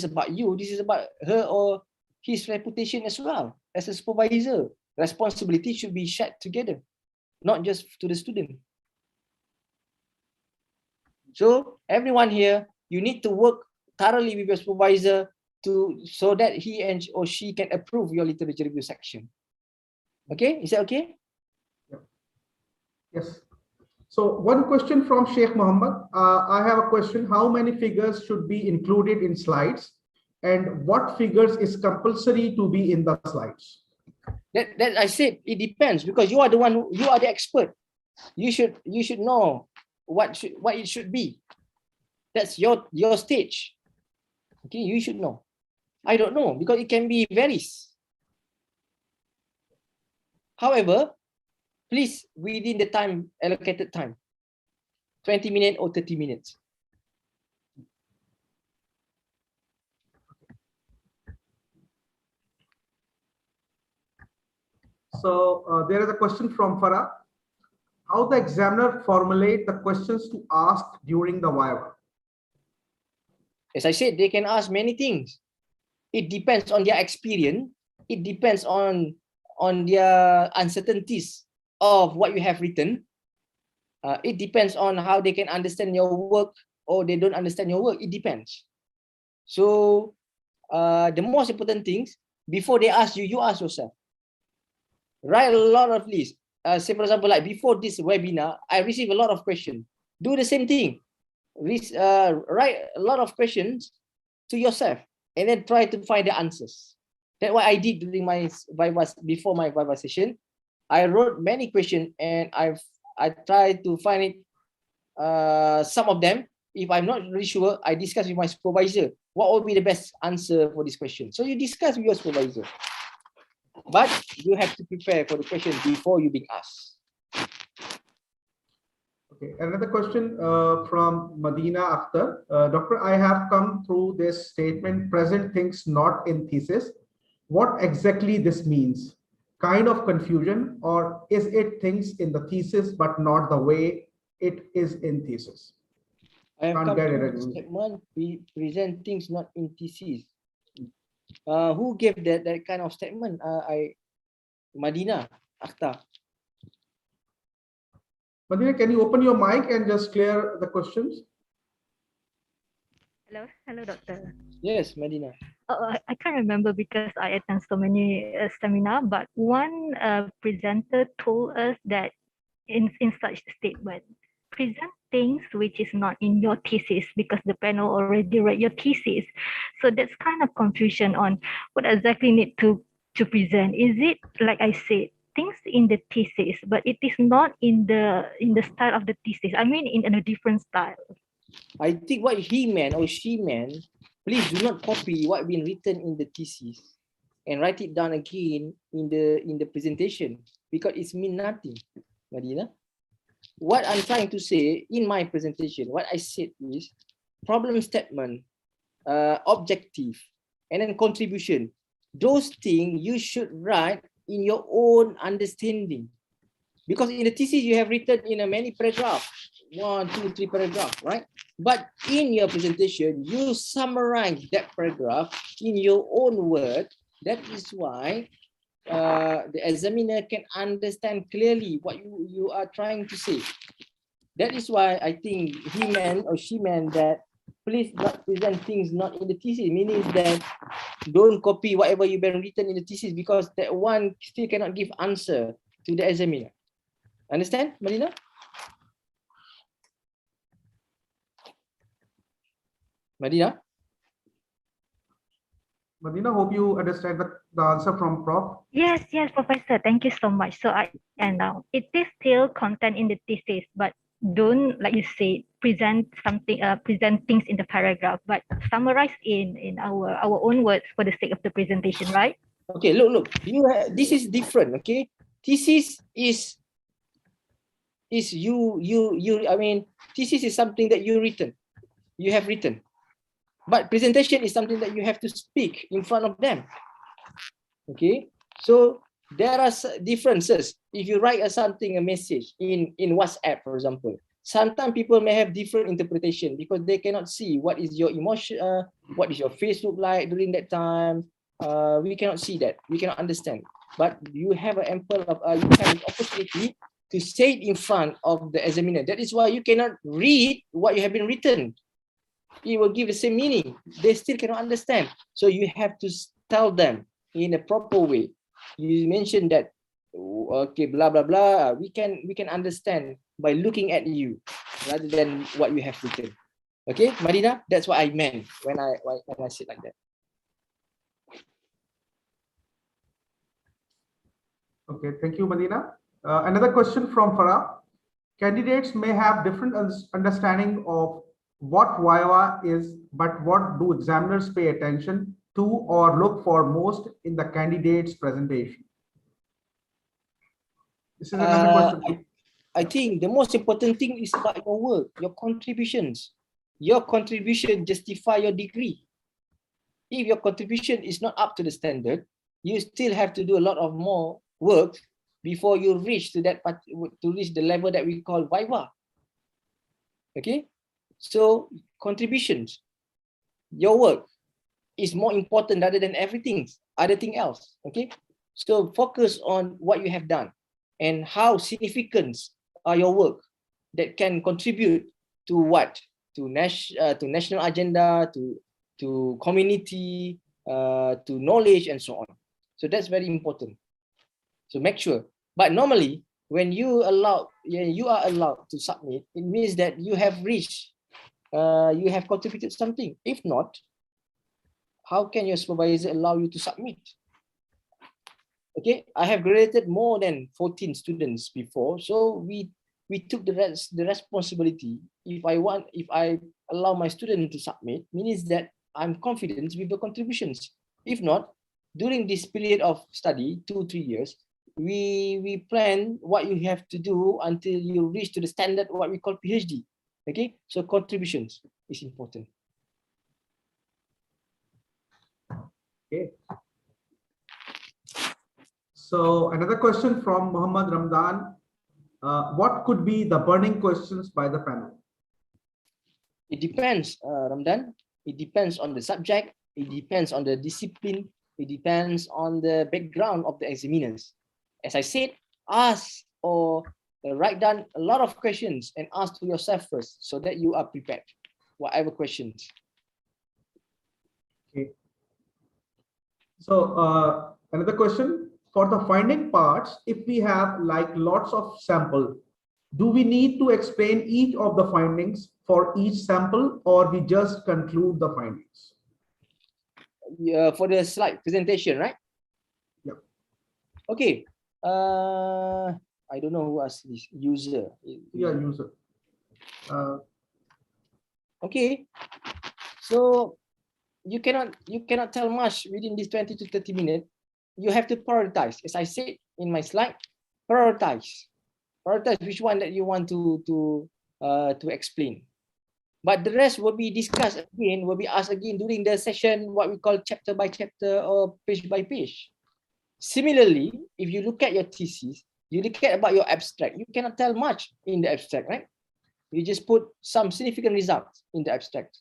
about you. This is about her or his reputation as well. As a supervisor, responsibility should be shared together, not just to the student. So everyone here, you need to work thoroughly with your supervisor so that he or she can approve your literature review section. Okay, is that okay? Yes. So one question from Sheikh Muhammad. I have a question. How many figures should be included in slides, and what figures is compulsory to be in the slides? That I said it depends, because you are the one. You are the expert. You should know what it should be. That's your stage. Okay, you should know. I don't know, because it can be varies. However, please within the time allocated time, 20 minutes or 30 minutes. So there is a question from Farah. How the examiner formulate the questions to ask during the Viva? As I said, they can ask many things. It depends on their experience. It depends on their uncertainties of what you have written. It depends on how they can understand your work or they don't understand your work. It depends. So the most important things, before they ask you, you ask yourself. Write a lot of lists. Say for example, like before this webinar, I received a lot of questions. Do the same thing. Write a lot of questions to yourself and then try to find the answers. That's what I did during my before my Viva session. I wrote many questions and I tried to find it. Some of them, if I'm not really sure, I discuss with my supervisor what would be the best answer for this question. So you discuss with your supervisor, but you have to prepare for the question before you being asked. Okay, another question from Madina Akhtar. Doctor, I have come through this statement, present things not in thesis. What exactly this means? Kind of confusion, or is it things in the thesis but not the way it is in thesis? I have come to the statement, we present things not in thesis. Who gave that kind of statement? Madina Akhtar. Madina, can you open your mic and just clear the questions? Hello, doctor. Yes, Medina. I can't remember because I attend so many seminar, but one presenter told us that in such statement, present things which is not in your thesis because the panel already read your thesis. So that's kind of confusion on what exactly need to present. Is it like I said, things in the thesis, but it is not in the style of the thesis. I mean, in a different style. I think what he meant or she meant, please do not copy what been written in the thesis and write it down again in the presentation because it's mean nothing, Madina. What I'm trying to say in my presentation, what I said is problem statement, objective, and then contribution. Those things you should write in your own understanding. Because in the thesis, you have written in a many paragraphs, 1, 2, 3 paragraphs, right? But in your presentation, you summarize that paragraph in your own word. That is why the examiner can understand clearly what you are trying to say. That is why I think he meant or she meant that please not present things not in the thesis, meaning that don't copy whatever you've been written in the thesis because that one still cannot give answer to the examiner. Understand, Marina? Marina? Madina, hope you understand the answer from Prof. Yes, Professor. Thank you so much. So I and now it is still content in the thesis, but don't, like you say, present something, present things in the paragraph, but summarize in our own words for the sake of the presentation, right? Okay, look. This is different. Okay, thesis is you. I mean, thesis is something that you have written, but presentation is something that you have to speak in front of them. Okay, so there are differences. If you write a message in WhatsApp, for example, sometimes people may have different interpretation because they cannot see what is your emotion, what is your face look like during that time. We cannot see that. We cannot understand. But you have an ample of you have an opportunity to say it in front of the examiner. That is why you cannot read what you have been written. It will give the same meaning. They still cannot understand. So you have to tell them in a proper way. You mentioned that, okay, blah blah blah. We can understand by looking at you rather than what you have written. Okay, Marina, that's what I meant when I said like that. Okay, thank you, Madina. Another question from Farah. Candidates may have different understanding of what Viva is, but what do examiners pay attention to or look for most in the candidate's presentation? This is another question. I think the most important thing is about your work, your contributions. Your contribution justify your degree. If your contribution is not up to the standard, you still have to do a lot of more work before you reach to the level that we call Viva. Okay, so contributions, your work is more important rather than other thing else. Okay, so focus on what you have done and how significant are your work that can contribute to what, to national agenda, to community, to knowledge and so on. So that's very important. So make sure. But normally, when you are allowed to submit, it means that you have reached, you have contributed something. If not, how can your supervisor allow you to submit? Okay, I have graded more than 14 students before, so we took the responsibility. If I allow my student to submit, means that I'm confident with the contributions. If not, during this period of study, 2-3 years, we plan what you have to do until you reach to the standard what we call PhD. Okay, so contributions is important. Okay. So another question from Muhammad Ramdan. What could be the burning questions by the panel? It depends, Ramdan. It depends on the subject. It depends on the discipline. It depends on the background of the examiners. As I said, ask or write down a lot of questions and ask to yourself first so that you are prepared, whatever questions. Okay. So another question for the finding parts, if we have like lots of sample, do we need to explain each of the findings for each sample, or we just conclude the findings? For the slide presentation, right? Yeah. Okay. I don't know who asked this user. Yeah, user. Okay. So you cannot tell much within this 20 to 30 minutes. You have to prioritize. As I said in my slide, prioritize which one that you want to explain. But the rest will be discussed again, will be asked again during the session, what we call chapter by chapter or page by page. Similarly, if you look at your thesis, you look at about your abstract, you cannot tell much in the abstract, right? You just put some significant results in the abstract,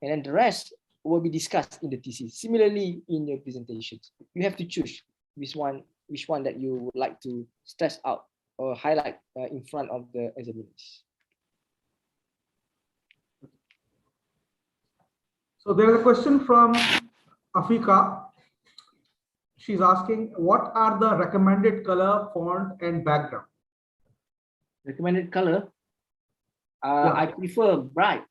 and then the rest will be discussed in the thesis. Similarly, in your presentations, you have to choose which one that you would like to stress out or highlight in front of the examiners. So there is a question from Afika. She's asking, what are the recommended color, font, and background? Recommended color, Yeah. I prefer bright,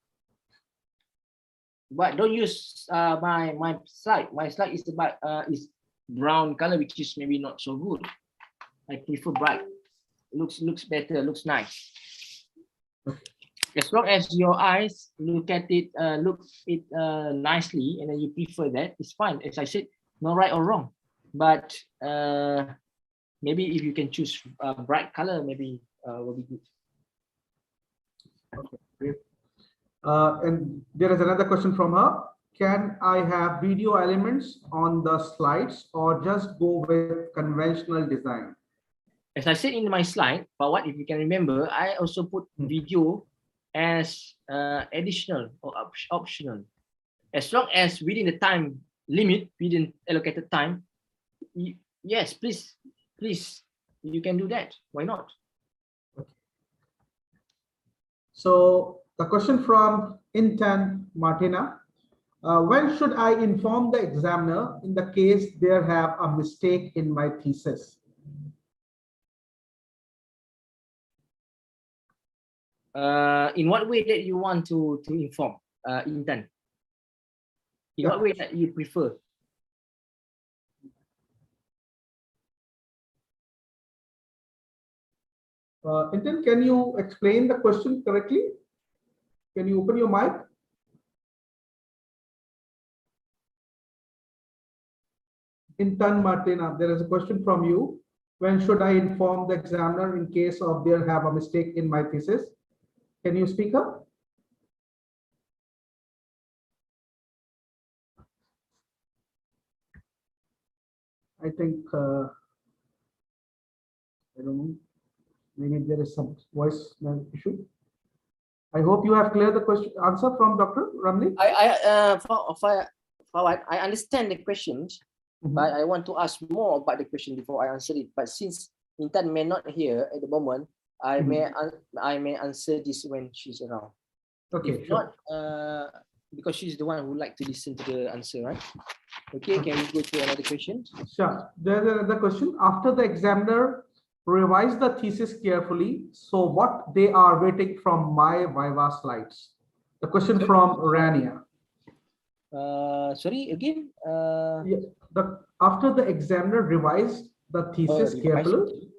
but don't use my slide. My slide is about is brown color, which is maybe not so good. I prefer bright. Looks better. Looks nice. As long as your eyes look at it, nicely, and then you prefer that, it's fine. As I said, no right or wrong. But maybe if you can choose a bright color, maybe will be good. Okay, great. And there is another question from her. Can I have video elements on the slides or just go with conventional design? As I said in my slide, but what if you can remember, I also put video as additional or optional. As long as within the time limit, within allocated time, yes, please, you can do that. Why not? Okay. So the question from Intan Martina, when should I inform the examiner in the case there have a mistake in my thesis? In what way that you want to inform, Intan? In what way that you prefer? Intan, can you explain the question correctly? Can you open your mic? Intan Martina, there is a question from you. When should I inform the examiner in case of there have a mistake in my thesis? Can you speak up? I think, I don't know, maybe there is some voice issue. I hope you have cleared the question answer from Dr. Ramli. I understand the questions, but I want to ask more about the question before I answer it. But since Intan may not hear at the moment, I may answer this when she's around. Okay, if sure. Not, because she's the one who like to listen to the answer, right? Okay, can we go to another question? Sure. There's another question. After the examiner revise the thesis carefully, so what they are waiting from my Viva slides? The question from Rania. Sorry, again? After the examiner revised the thesis carefully,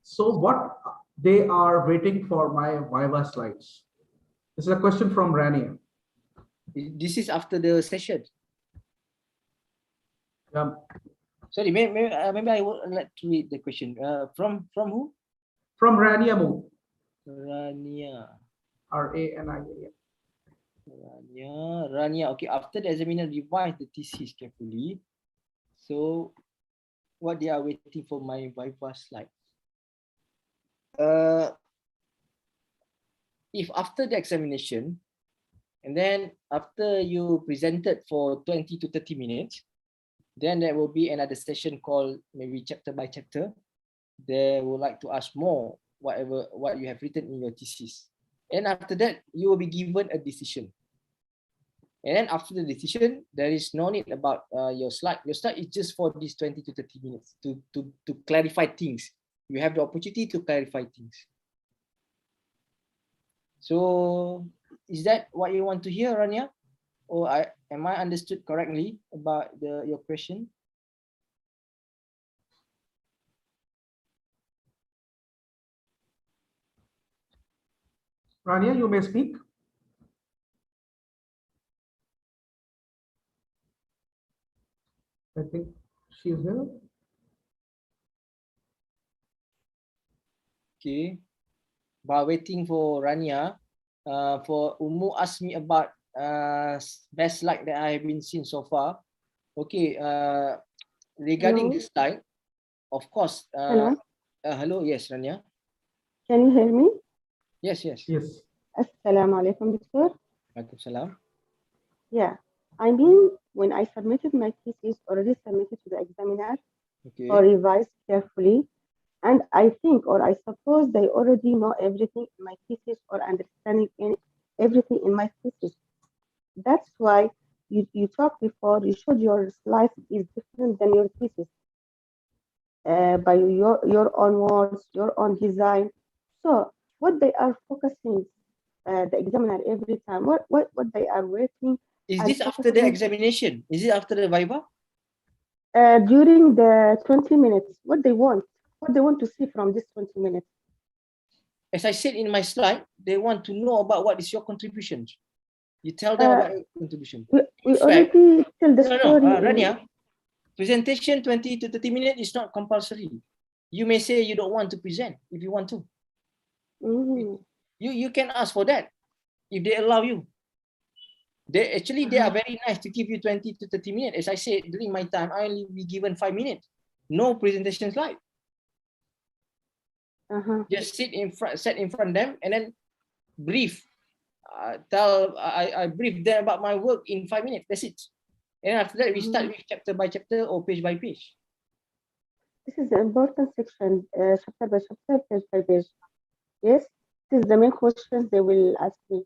so what they are waiting for my Viva slides? This is a question from Rania. This is after the session. Sorry, maybe I would like to read the question. From who? From Rania Mo. Rania. R-A-N-I-A. Rania. Okay, after the examiner revised the thesis carefully, so what they are waiting for my Viva slide? If after the examination, and then after you presented for 20 to 30 minutes, then there will be another session called maybe chapter by chapter. They would like to ask more, what you have written in your thesis. And after that, you will be given a decision. And then after the decision, there is no need about your slide. Your slide is just for these 20 to 30 minutes to clarify things. You have the opportunity to clarify things. So is that what you want to hear, Rania? Or am I understood correctly about your question? Rania, you may speak. I think she's here. Okay. While waiting for Rania, for Umu asked me about best slide that I have been seen so far. Okay. Regarding Hello. this slide, of course. Hello. Hello. Yes, Rania. Can you hear me? Yes. Yes. Yes. Assalamu alaikum, Doctor. Waalaikumsalam. Yeah. I mean, when I submitted my thesis, already submitted to the examiner Okay. or revised carefully, and I think or I suppose they already know everything in my thesis or understanding everything in my thesis. That's why you talked before, you showed your slides is different than your thesis by your own words, your own design. So what they are focusing, the examiner every time, what they are working Is and this after the focusing examination? Is it after the Viva? during the 20 minutes, what they want to see from this 20 minutes. As I said in my slide, they want to know about what is your contribution. You tell them about your contribution. We Fact. already tell the No, story. Rania, presentation 20 to 30 minutes is not compulsory. You may say you don't want to present if you want to. You can ask for that if they allow you. They are very nice to give you 20 to 30 minutes. As I said, during my time, I only be given 5 minutes. No presentation slide. Just sit in front of them and then brief. I brief them about my work in 5 minutes. That's it. And after that, we start with chapter by chapter or page by page. This is the important section, chapter by chapter, page by page. Yes, this is the main questions they will ask me.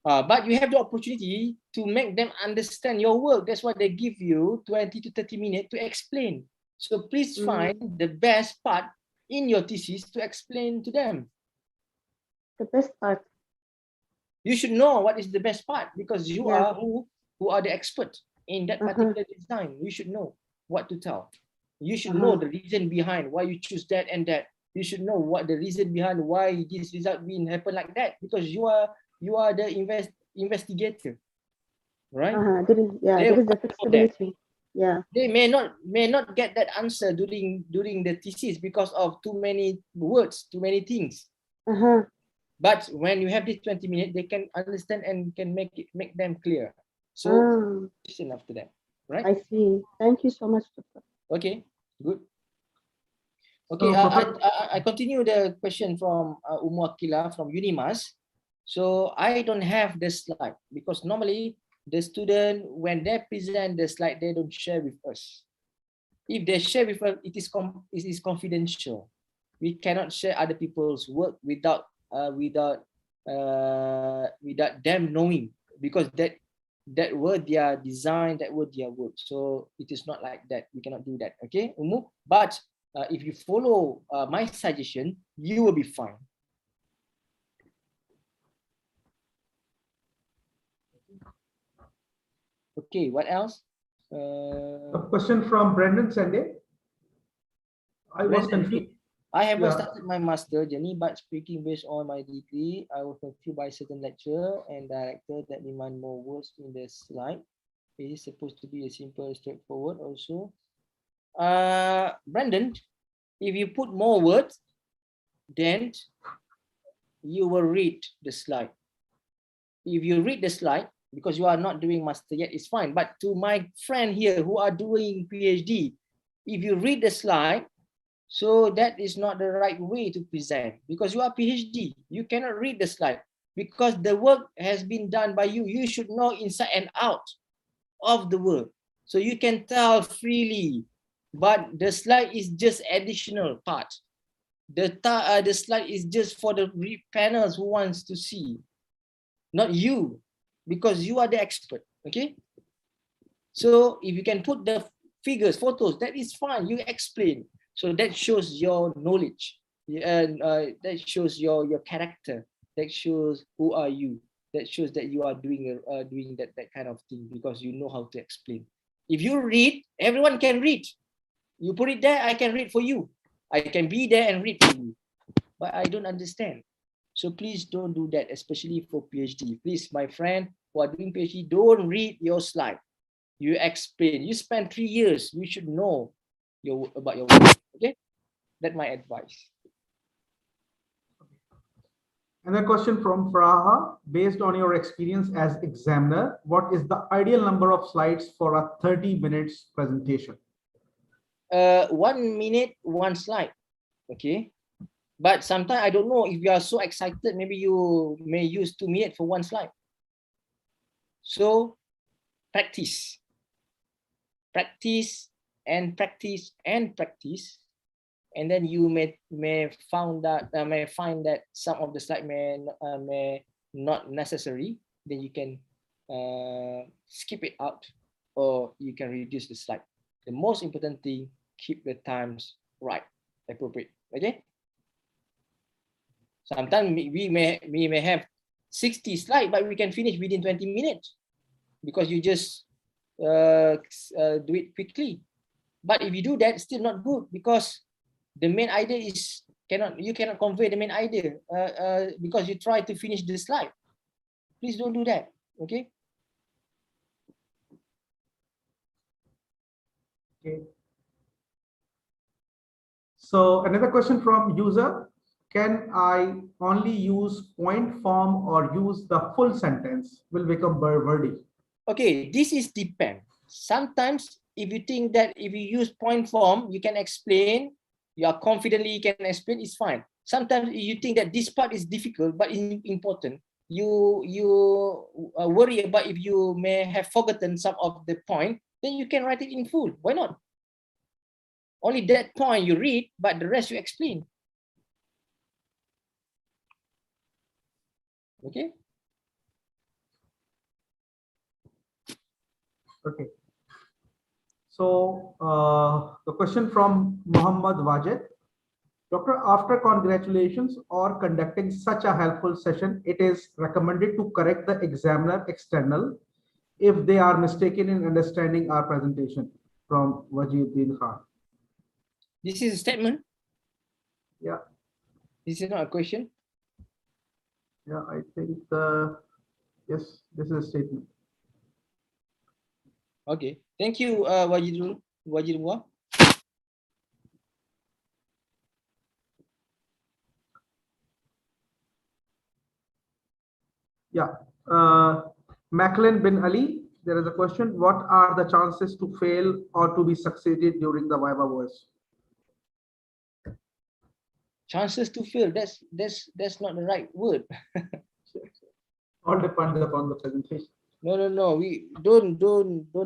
But you have the opportunity to make them understand your work. That's why they give you 20 to 30 minutes to explain. So please find the best part in your thesis to explain to them. The best part. You should know what is the best part because you are who are the expert in that particular design. You should know what to tell. You should know the reason behind why you choose that and that. You should know what the reason behind why this result being happen like that because you are the investigator, right? There is the flexibility. Yeah. They may not get that answer during the thesis because of too many words, too many things. But when you have this 20 minutes, they can understand and can make them clear. So listen after that, right? I see. Thank you so much, Doctor. Okay, good. Okay, I continue the question from Umu Akila from Unimas. So I don't have the slide because normally the student, when they present the slide, they don't share with us. If they share with us, it is confidential. We cannot share other people's work without them knowing because that were their design, that were their work. So it is not like that. We cannot do that. Okay, Umu. But if you follow my suggestion, you will be fine. Okay, what else? A question from Brendan Sende. I was confused. I have started my master journey, but speaking based on my degree, I was confused by certain lecturer and director that demand more words in the slide. It is supposed to be a simple, straightforward also. Brandon, if you put more words, then you will read the slide. If you read the slide, because you are not doing master yet, it's fine. But to my friend here who are doing PhD, if you read the slide, so that is not the right way to present because you are PhD. You cannot read the slide because the work has been done by you. You should know inside and out of the work. So you can tell freely, but the slide is just additional part. The slide is just for the panels who wants to see, not you. because you are the expert. Okay. So if you can put the figures, photos, that is fine. You explain. So that shows your knowledge, and that shows your character. That shows who are you. That shows that you are doing that kind of thing because you know how to explain. If you read, everyone can read. You put it there, I can read for you. I can be there and read for you. But I don't understand. So please don't do that, especially for PhD. Please, my friend who are doing PhD, don't read your slide. You explain. You spend 3 years. You should know about your work. Okay, that's my advice. Another question from Faraha. Based on your experience as examiner, what is the ideal number of slides for a 30 minutes presentation? 1 minute, one slide. Okay. But sometimes I don't know if you are so excited, maybe you may use 2 minutes for one slide. So practice. Practice and practice and practice. And then you may find that some of the slide may not necessary. Then you can skip it out, or you can reduce the slide. The most important thing, keep the times right, appropriate. Okay. Sometimes we may have 60 slides, but we can finish within 20 minutes because you just do it quickly. But if you do that, still not good, because the main idea is you cannot convey the main idea because you try to finish the slide. Please don't do that. Okay. Okay. So another question from user: can I only use point form or use the full sentence? Will become wordy. Okay, this is depend. Sometimes if you think that if you use point form, you can explain, you are confidently you can explain, it's fine. Sometimes you think that this part is difficult but important, you worry about if you may have forgotten some of the point, then you can write it in full. Why not? Only that point you read, but the rest you explain. Okay. Okay. So the question from Muhammad Wajid. Doctor, after congratulations or conducting such a helpful session, it is recommended to correct the examiner external if they are mistaken in understanding our presentation. From Wajiduddin Khan. This is a statement. Yeah. This is not a question. Yeah, I think yes, this is a statement. Okay, thank you, Wajidullah. Yeah. Macklin bin Ali, there is a question. What are the chances to fail or to be succeeded during the Viva Voce? Chances to fail, that's not the right word. All depends upon the presentation. No. We don't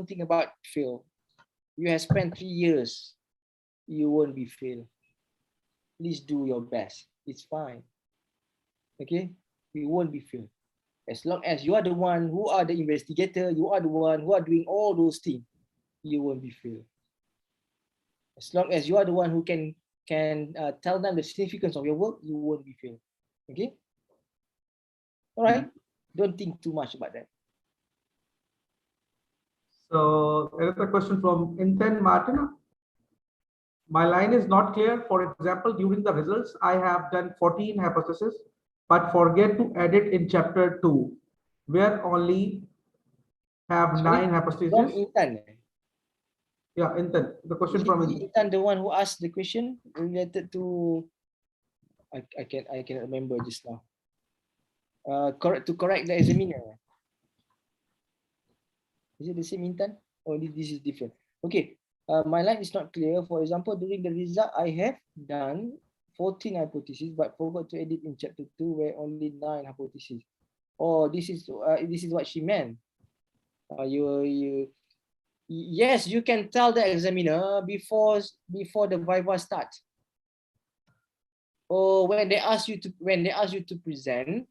think about fail. You have spent 3 years, you won't be fail. Please do your best. It's fine. Okay, we won't be fail. As long as you are the one who are the investigator, you are the one who are doing all those things, you won't be fail. As long as you are the one who can tell them the significance of your work, you won't be fail. Okay. All right. Don't think too much about that. So another question from Inten Martina. My line is not clear. For example, during the results, I have done 14 hypotheses, but forget to edit in chapter 2, where only have 9 hypotheses. From Intan. Yeah, Inten. The question from Intan, the one who asked the question related to, I can remember just now. To correct the examiner. Is it the same Intan? Or this is different? Okay. My line is not clear. For example, during the result, I have done 14 hypotheses, but forgot to edit in chapter 2, where only 9 hypotheses. Oh, this is what she meant. Yes, you can tell the examiner before the Viva starts. Or when they ask you to present,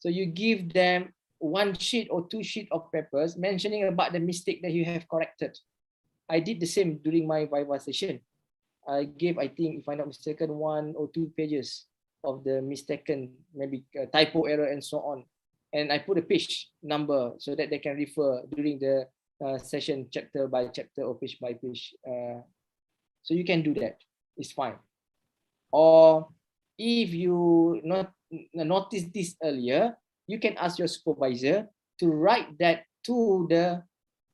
so you give them one sheet or two sheet of papers mentioning about the mistake that you have corrected. I did the same during my Viva session. I gave, I think, if I'm not mistaken, 1 or 2 pages of the mistaken, maybe typo error and so on. And I put a page number so that they can refer during the session chapter by chapter or page by page. So you can do that. It's fine. Or if you not notice this earlier, you can ask your supervisor to write that to the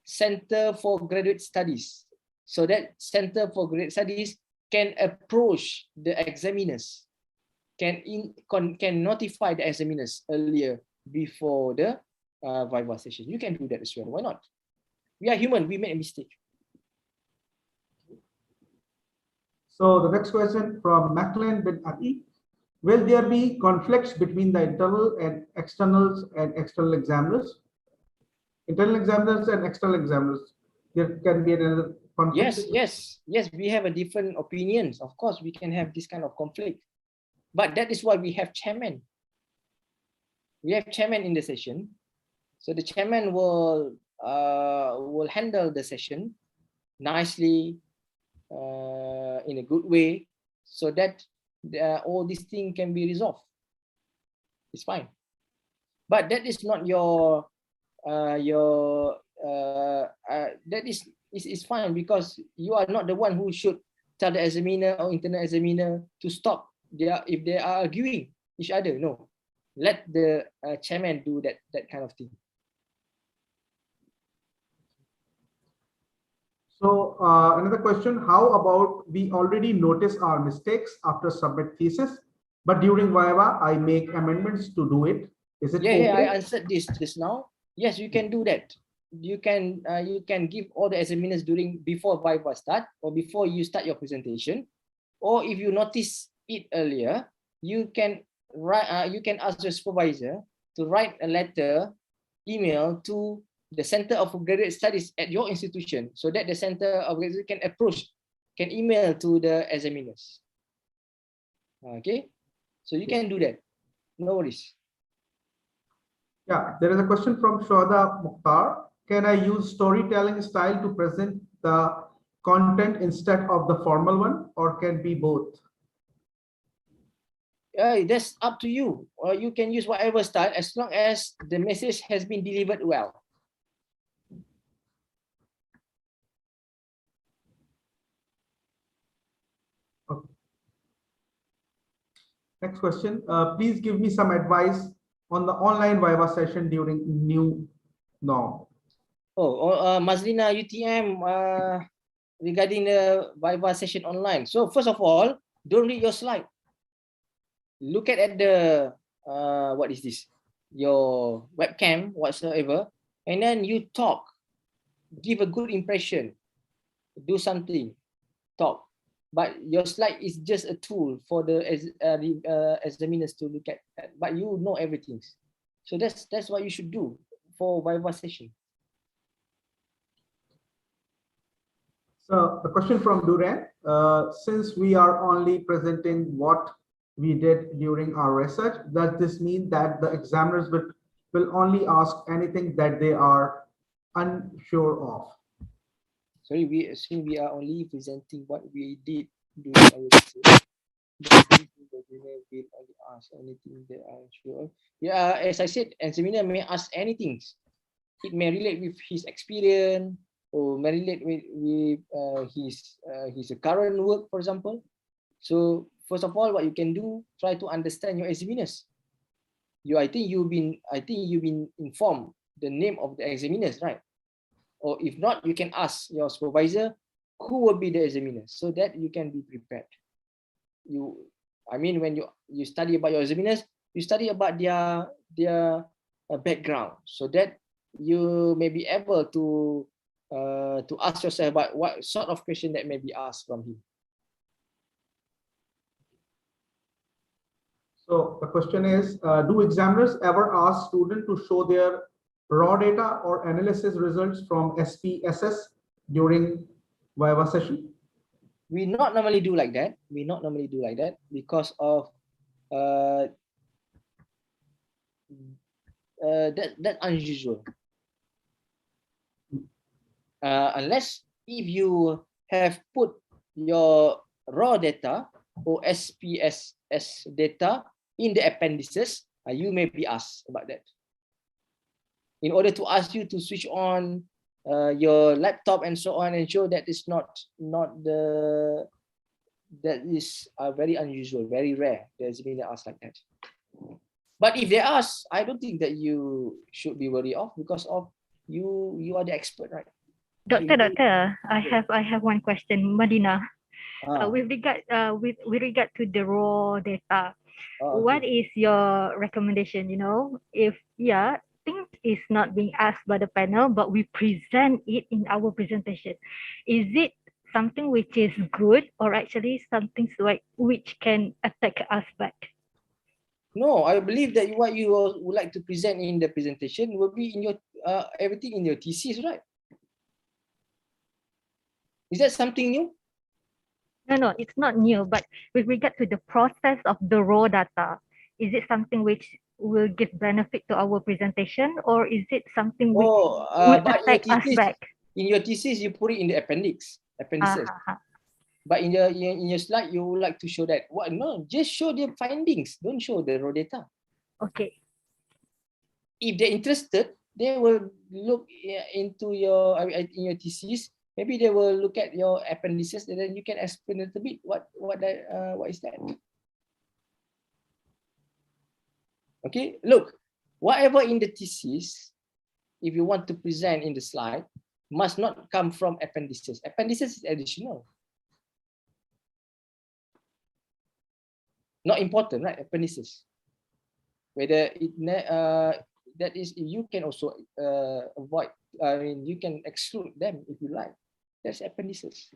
Center for Graduate Studies, so that Center for Graduate Studies can approach the examiners, can notify the examiners earlier before the Viva session. You can do that as well. Why not? We are human. We make a mistake. So the next question from Macklin bin Ati. Will there be conflicts between the internal and externals and external examiners? Internal examiners and external examiners. There can be another conflict. Yes. We have a different opinions. Of course, we can have this kind of conflict. But that is why we have chairman. We have chairman in the session. So the chairman will handle the session nicely, in a good way, so that all these things can be resolved. It's fine. But that is not your that is fine, because you are not the one who should tell the examiner or internal examiner to stop if they are arguing each other. No, let the chairman do that kind of thing. So another question, how about we already notice our mistakes after submit thesis, but during Viva, I make amendments to do it. Is it okay? Yeah, I answered this just now. Yes, you can do that. You can give all the examiners before Viva start or before you start your presentation, or if you notice it earlier, you can write. You can ask your supervisor to write a letter, email to the Center of Graduate Studies at your institution, so that the Center of Graduate Studies can email to the examiners. Okay, so you can do that. No worries. Yeah, there is a question from Shoda Mukhtar. Can I use storytelling style to present the content instead of the formal one, or can be both? That's up to you. Or you can use whatever style as long as the message has been delivered well. Okay. Next question. Please give me some advice on the online Viva session during new norm. Mazlina UTM, regarding the Viva session online. So first of all, don't read your slide. Look at the what is this? Your webcam whatsoever, and then you talk. Give a good impression. Do something. Talk. But your slide is just a tool for the examiners to look at. But you know everything. So that's what you should do for Viva session. So the question from Duran, since we are only presenting what we did during our research, does this mean that the examiners will only ask anything that they are unsure of? Sorry, we are only presenting what we did during our research. The examiner will only ask anything they are unsure of. Yeah, as I said, examiner may ask anything. It may relate with his experience, or may relate with his current work, for example. So first of all, what you can do, try to understand your examiners. I think you've been informed the name of the examiners, right? Or if not, you can ask your supervisor who will be the examiner, so that you can be prepared. When you study about your examiners, you study about their background, so that you may be able to ask yourself about what sort of question that may be asked from him. So the question is, do examiners ever ask students to show their raw data or analysis results from SPSS during Viva session? We not normally do like that. because of that unusual. Unless if you have put your raw data or SPSS data in the appendices, you may be asked about that. In order to ask you to switch on your laptop and so on, and show that it's not that is very unusual, very rare. There's been asked like that. But if they ask, I don't think that you should be worried of, because of you are the expert, right? Doctor, I have one question, Madina. With regard to the raw data, what is your recommendation? If things is not being asked by the panel, but we present it in our presentation, is it something which is good, or actually something like which can attack us back? No, I believe that what you would like to present in the presentation will be in your everything in your thesis, right? Is that something new? No, it's not new. But with regard to the process of the raw data, is it something which will give benefit to our presentation, or is it something which will attack us back? In your thesis, you put it in the appendices. But in your slide, you would like to show that. What? No, just show the findings. Don't show the raw data. Okay. If they're interested, they will look into your in your thesis. Maybe they will look at your appendices, and then you can explain a little bit what is that. Okay, look, whatever in the thesis, if you want to present in the slide, must not come from appendices. Appendices is additional. Not important, right? Appendices. Whether it that is, you can also avoid. I mean, you can exclude them if you like. That's appendices.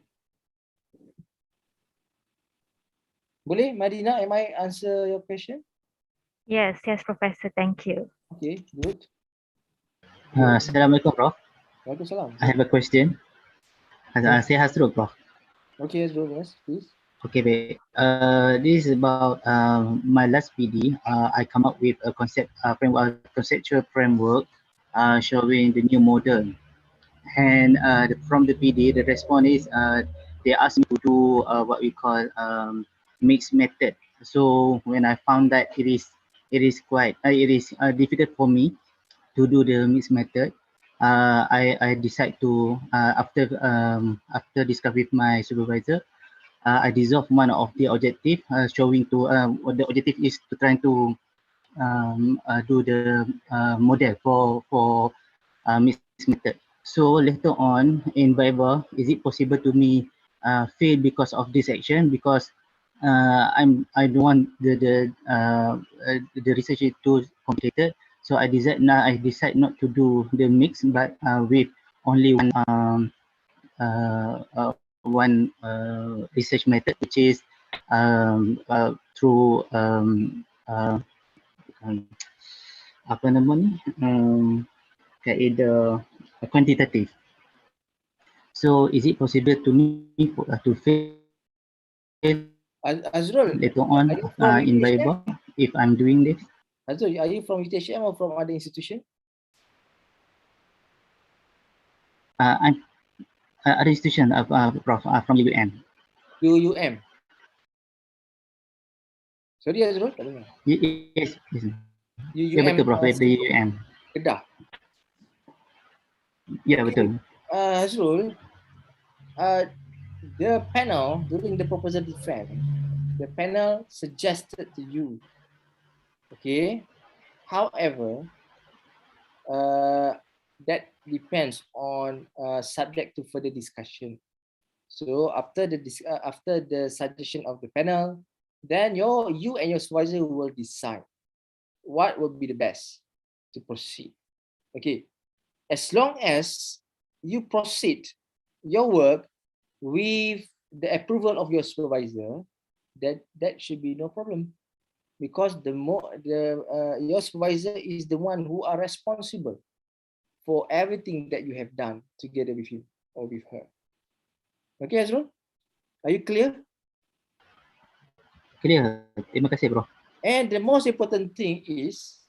Boleh, Madina? Am I answer your question? Yes, Professor. Thank you. Okay, good. Assalamualaikum, Prof. Waalaikumsalam. I have a question. Saya Hasrul, Prof. Okay, Hasrul, yes, please. Okay, baik. This is about my last PD. I come up with a conceptual framework showing the new model. And from the PD, the response is they asked me to do what we call mixed method. So when I found that it is difficult for me to do the mixed method, I decide to after discuss with my supervisor, I dissolve one of the objective, showing to what the objective is to try to do the model for mixed method. So later on in Viva, is it possible to me fail because of this action? Because I don't want the research is too complicated. So I decide not to do the mix, but with only one research method, which is through apa nama ni, kaedah quantitative. So is it possible to me to fail Azrul, later on in Viva if I'm doing this? Azrul, are you from UTHM or from other institution? I'm other institution, Prof, from UM. UUM. Sorry, Azrul. Yes. UUM. Ya betul, Prof, dari UM. Kedah. Ya betul. Azrul, the panel during the proposal defense, the panel suggested to you. Okay. However, that depends on subject to further discussion. So after the suggestion of the panel, then you and your supervisor will decide what will be the best to proceed. Okay, as long as you proceed your work with the approval of your supervisor, that should be no problem, because your supervisor is the one who are responsible for everything that you have done together with you or with her. Okay, Azrul? Are you clear? Clear. Terima kasih, Prof. And the most important thing is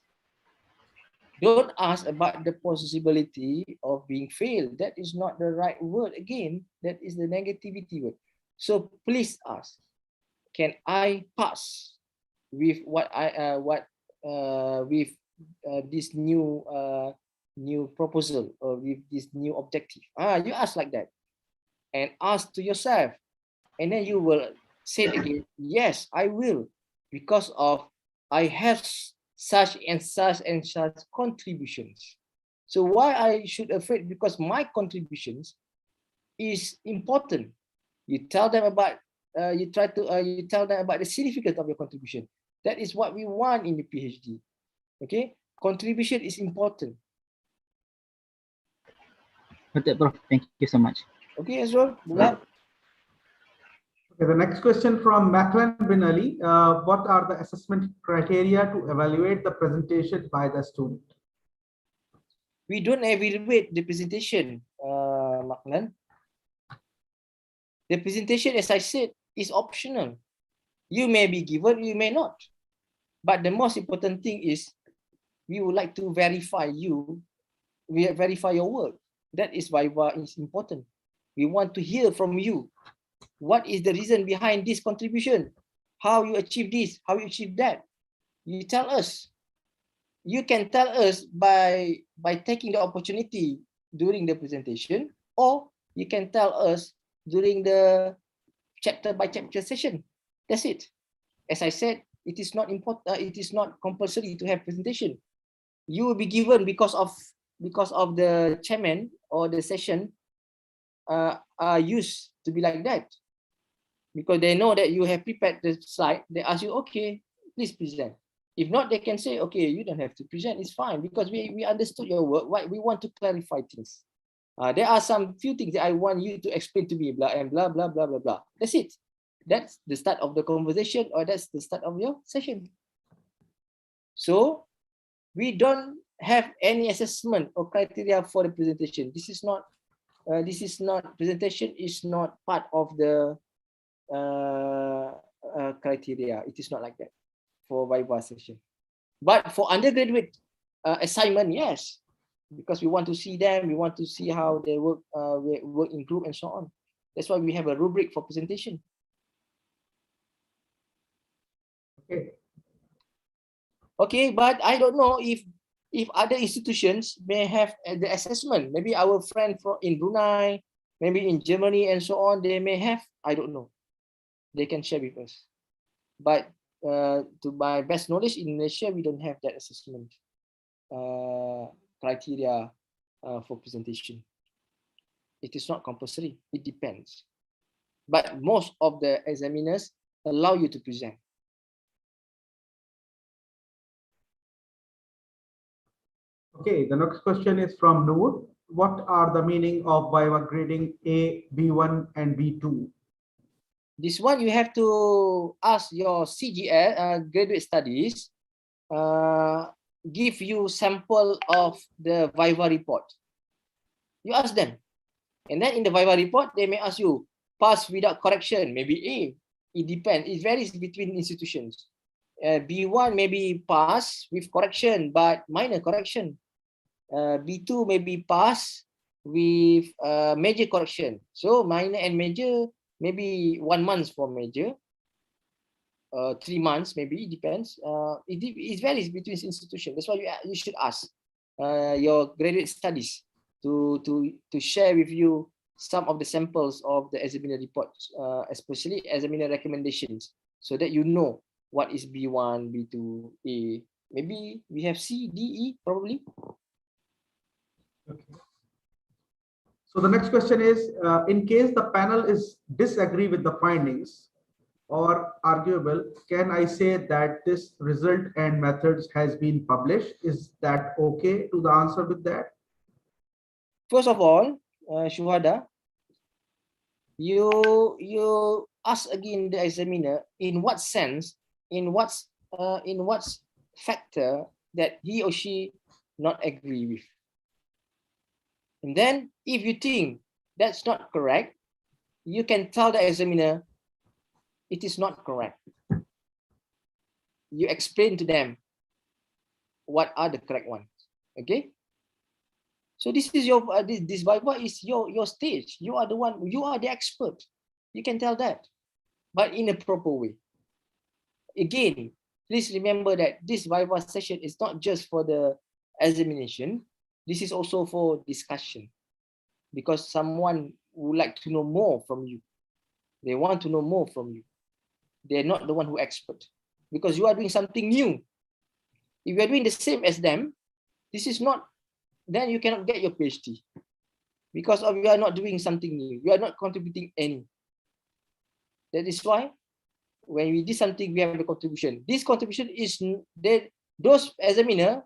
Don't ask about the possibility of being failed. That is not the right word. Again, that is the negativity word. So please ask, can I pass with this new proposal, or with this new objective? You ask like that, and ask to yourself, and then you will say it again. Yes, I will, because of I have such and such and such contributions. So why I should afraid? Because my contributions is important. You tell them about you tell them about the significance of your contribution. That is what we want in the PhD. Okay, contribution is important. Noted, Prof. Thank you so much. Okay, as well. Bulat? Okay, the next question from Maclan bin Ali. What are the assessment criteria to evaluate the presentation by the student? We don't evaluate the presentation, Maclan. The presentation, as I said, is optional. You may be given, you may not. But the most important thing is we would like to verify you, we verify your work. That is why Viva is important. We want to hear from you. What is the reason behind this contribution? How you achieve this? How you achieve that? You tell us. You can tell us by taking the opportunity during the presentation, or you can tell us during the chapter by chapter session. That's it. As I said, it is not important. It is not compulsory to have presentation. You will be given because of the chairman or the session are used to be like that, because they know that you have prepared the slide. They ask you, okay, please present. If not, they can say, okay, you don't have to present. It's fine, because we understood your work. Why we want to clarify things. There are some few things that I want you to explain to me, blah and blah blah blah blah blah. That's it. That's the start of the conversation, or that's the start of your session. So we don't have any assessment or criteria for the presentation. This is not presentation is not part of the criteria. It is not like that for Viva session. But for undergraduate assignment, yes, because we want to see them, we want to see how they work in group and so on. That's why we have a rubric for presentation. Okay, but I don't know if other institutions may have the assessment. Maybe our friend in Brunei, maybe in Germany and so on, they may have. I don't know. They can share with us. But to my best knowledge, in Malaysia, we don't have that assessment criteria for presentation. It is not compulsory. It depends. But most of the examiners allow you to present. Okay, the next question is from Noor. What are the meaning of Viva grading A, B1 and B2? This one you have to ask your CGS, graduate studies, give you sample of the Viva report. You ask them. And then in the Viva report, they may ask you, pass without correction, maybe A. It depends. It varies between institutions. B1 maybe pass with correction, but minor correction. B2 maybe pass with major correction. So minor and major, maybe 1 month for major, 3 months maybe, it depends. It varies between institutions. That's why you should ask your graduate studies to share with you some of the samples of the examiner reports, especially examiner recommendations, so that you know what is B1, B2, A. Maybe we have C, D, E, probably. Okay. So the next question is, in case the panel is disagree with the findings or arguable, can I say that this result and methods has been published? Is that okay to the answer with that? First of all, Shuhada, you ask again the examiner in what sense, in what factor that he or she not agree with. And then if you think that's not correct, you can tell the examiner it is not correct. You explain to them what are the correct ones. Okay. So this is your this Viva is your stage. You are the one. You are the expert. You can tell that, but in a proper way. Again, please remember that this Viva session is not just for the examination. This is also for discussion, because someone would like to know more from you. They want to know more from you. They're not the one who expert, because you are doing something new. If you are doing the same as them, this is not, then you cannot get your PhD, because of you are not doing something new. You are not contributing any. That is why when we did something, we have the contribution. This contribution is those examiner,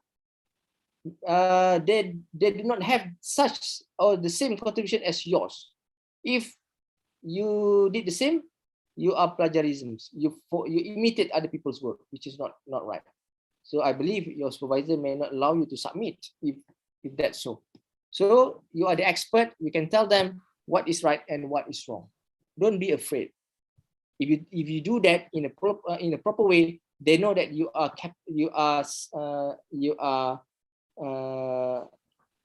they do not have such or the same contribution as yours. If you did the same, you are plagiarisms. You imitate other people's work, which is not right. So I believe your supervisor may not allow you to submit if that's so. So you are the expert. You can tell them what is right and what is wrong. Don't be afraid. If you do that in a proper way, they know that you are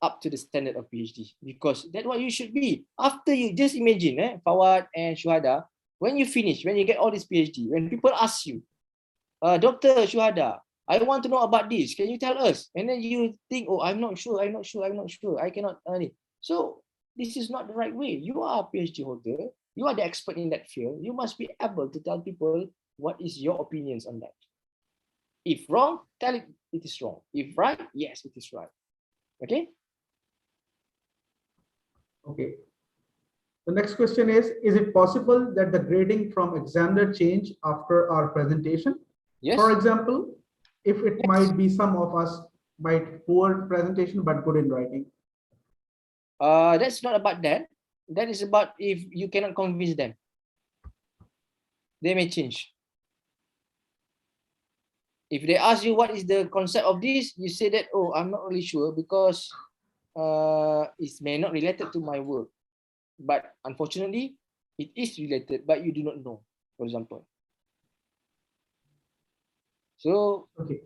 up to the standard of PhD, because that's what you should be. After you just imagine, Fawad and Shuhada, when you finish, when you get all this PhD, when people ask you, Dr. Shuhada, I want to know about this, can you tell us? And then you think, oh, I'm not sure, I cannot earn it. So this is not the right way. You are a PhD holder, you are the expert in that field. You must be able to tell people what is your opinions on that. If wrong, tell it is wrong. If right, yes, it is right. Okay? Okay. The next question is it possible that the grading from examiner change after our presentation? Yes. For example, if it might be some of us might poor presentation but good in writing. That's not about that. That is about if you cannot convince them. They may change. If they ask you what is the concept of this, you say that, oh, I'm not really sure because it may not related to my work. But unfortunately, it is related, but you do not know, for example. So, okay.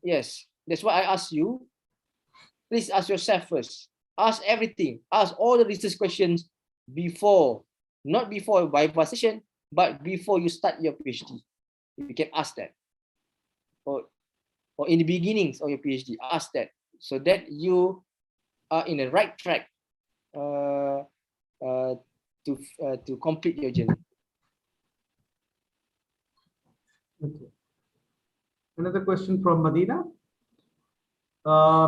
Yes, that's why I ask you, please ask yourself first. Ask everything. Ask all the research questions before, not before a Viva session, but before you start your PhD. You can ask that. Or in the beginnings of your PhD, ask that, so that you are in the right track to complete your journey. Okay. Another question from Medina.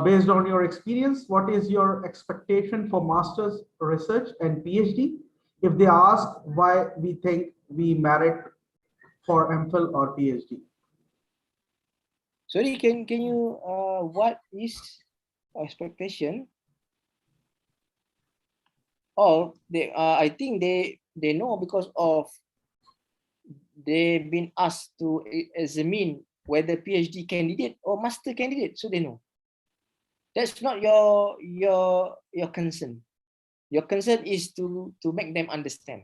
Based on your experience, what is your expectation for master's research and PhD? If they ask why we think we merit for MPhil or PhD. Sorry, can you what is expectation? Oh, they I think they know, because of they've been asked to examine whether PhD candidate or master candidate, so they know. That's not your concern. Your concern is to make them understand,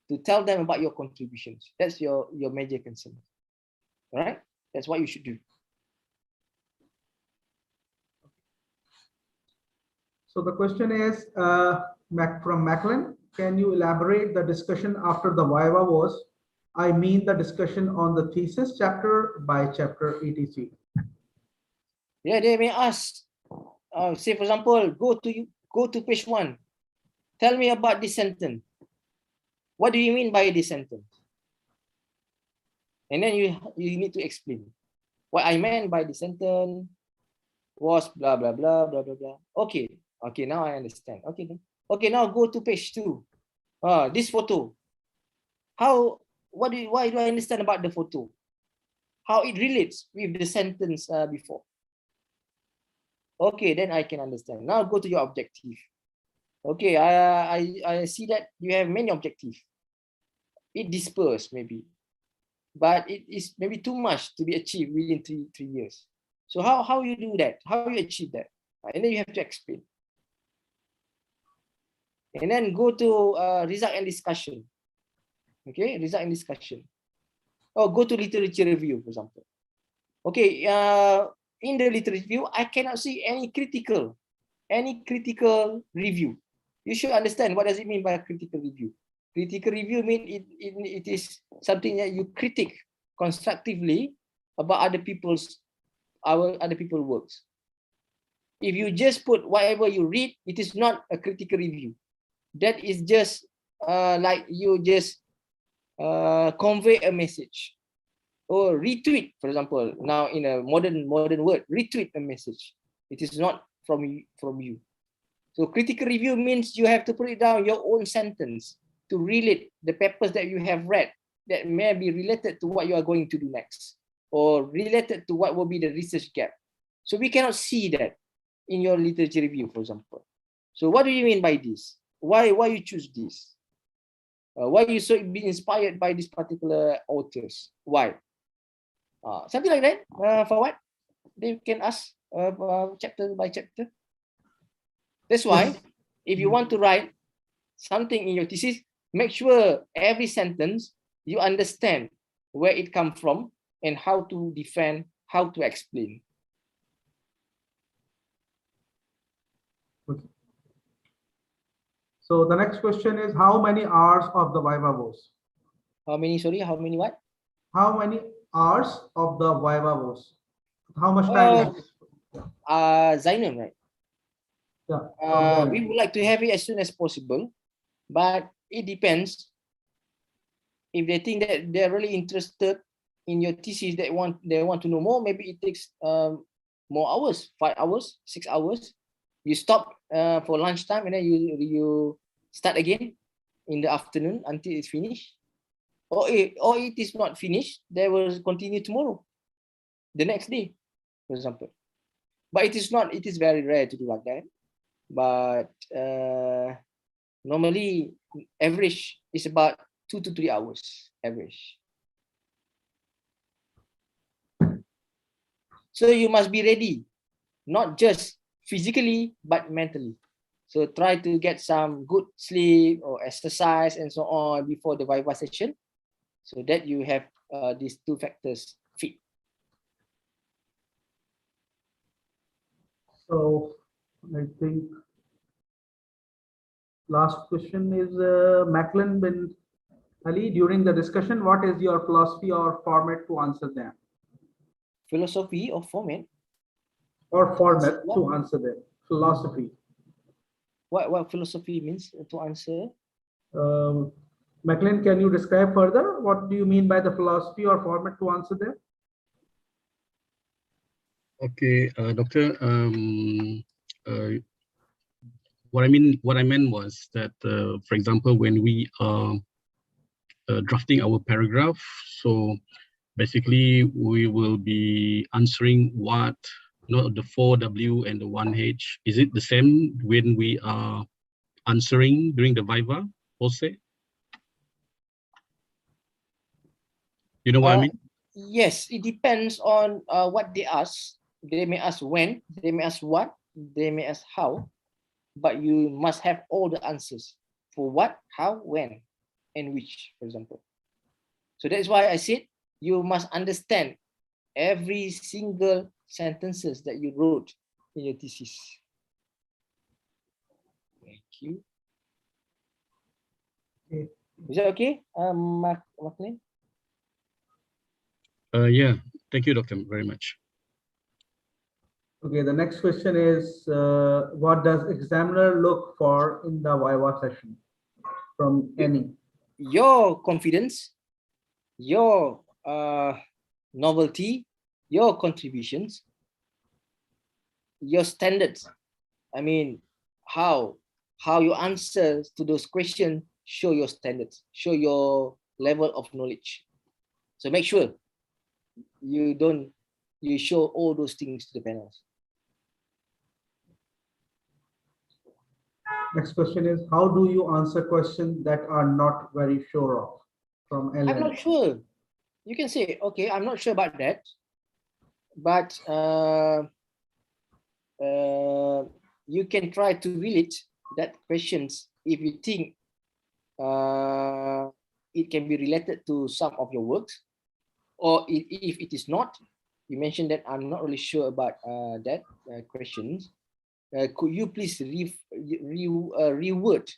to tell them about your contributions. That's your major concern. All right? That's what you should do. So the question is from Macklin, can you elaborate the discussion after the Viva was? I mean the discussion on the thesis chapter by chapter etc. Yeah, they may ask, say for example, go to page 1. Tell me about this sentence. What do you mean by this sentence? And then you need to explain. What I meant by the sentence was blah blah blah blah blah blah. Okay, now I understand. Okay, okay, now go to page 2. This photo. Why do I understand about the photo? How it relates with the sentence before. Okay, then I can understand. Now go to your objective. Okay, I see that you have many objectives. It dispersed maybe, but it is maybe too much to be achieved within three years. So how you do that? How you achieve that? And then you have to explain. And then go to result and discussion. Okay, result and discussion. Or go to literature review, for example. Okay, in the literature review, I cannot see any critical review. You should understand what does it mean by a critical review. Critical review means it is something that you critique constructively about other people's works. If you just put whatever you read, it is not a critical review. That is just like you just convey a message or retweet, for example. Now in a modern word, retweet a message. It is not from you. So critical review means you have to put it down your own sentence to relate the papers that you have read that may be related to what you are going to do next, or related to what will be the research gap. So we cannot see that in your literature review, for example. So what do you mean by this? Why you choose this? Why you so be inspired by these particular authors? Why? Something like that. For what? They can ask chapter by chapter. That's why if you want to write something in your thesis, make sure every sentence you understand where it comes from and how to defend, how to explain. Okay. So the next question is, how many hours of the Viva Voce? How many, sorry, how many what? How many hours of the Viva Voce? How much time is it? Zainam, right? Yeah. We would like to have it as soon as possible, but it depends. If they think that they're really interested in your thesis, they want to know more, maybe it takes more hours, 5 hours, 6 hours. You stop for lunchtime and then you start again in the afternoon until it's finished. Or it is not finished, they will continue tomorrow, the next day, for example. But it is very rare to do like that. But normally average is about 2 to 3 hours average. So you must be ready, not just physically, but mentally. So try to get some good sleep or exercise and so on before the Viva session, so that you have these two factors fit. So I think last question is Macklin bin Ali. During the discussion, what is your philosophy or format to answer them? Philosophy or format? Or format to answer them. Philosophy. What philosophy means to answer? Macklin, can you describe further? What do you mean by the philosophy or format to answer them? Okay, Doctor. What I meant was that, for example, when we are drafting our paragraph, so basically we will be answering what, the 4W and the 1H. Is it the same when we are answering during the Viva, Voce? You know what I mean? Yes, it depends on what they ask. They may ask when, they may ask what, they may ask how, but you must have all the answers for what, how, when, and which, for example. So that's why I said you must understand every single sentences that you wrote in your thesis. Thank you. Okay. Is that okay, Macklin? Yeah, thank you, Doctor, very much. Okay, the next question is, what does examiner look for in the Viva session? From any? Your confidence, your novelty, your contributions, your standards. I mean, how you answer to those questions show your standards, show your level of knowledge. So make sure you show all those things to the panels. Next question is, how do you answer questions that are not very sure of? From Ellen. I'm not sure. You can say, okay, I'm not sure about that, but you can try to relate that questions if you think it can be related to some of your works, or if it is not, You mentioned that I'm not really sure about that questions. Could you please reword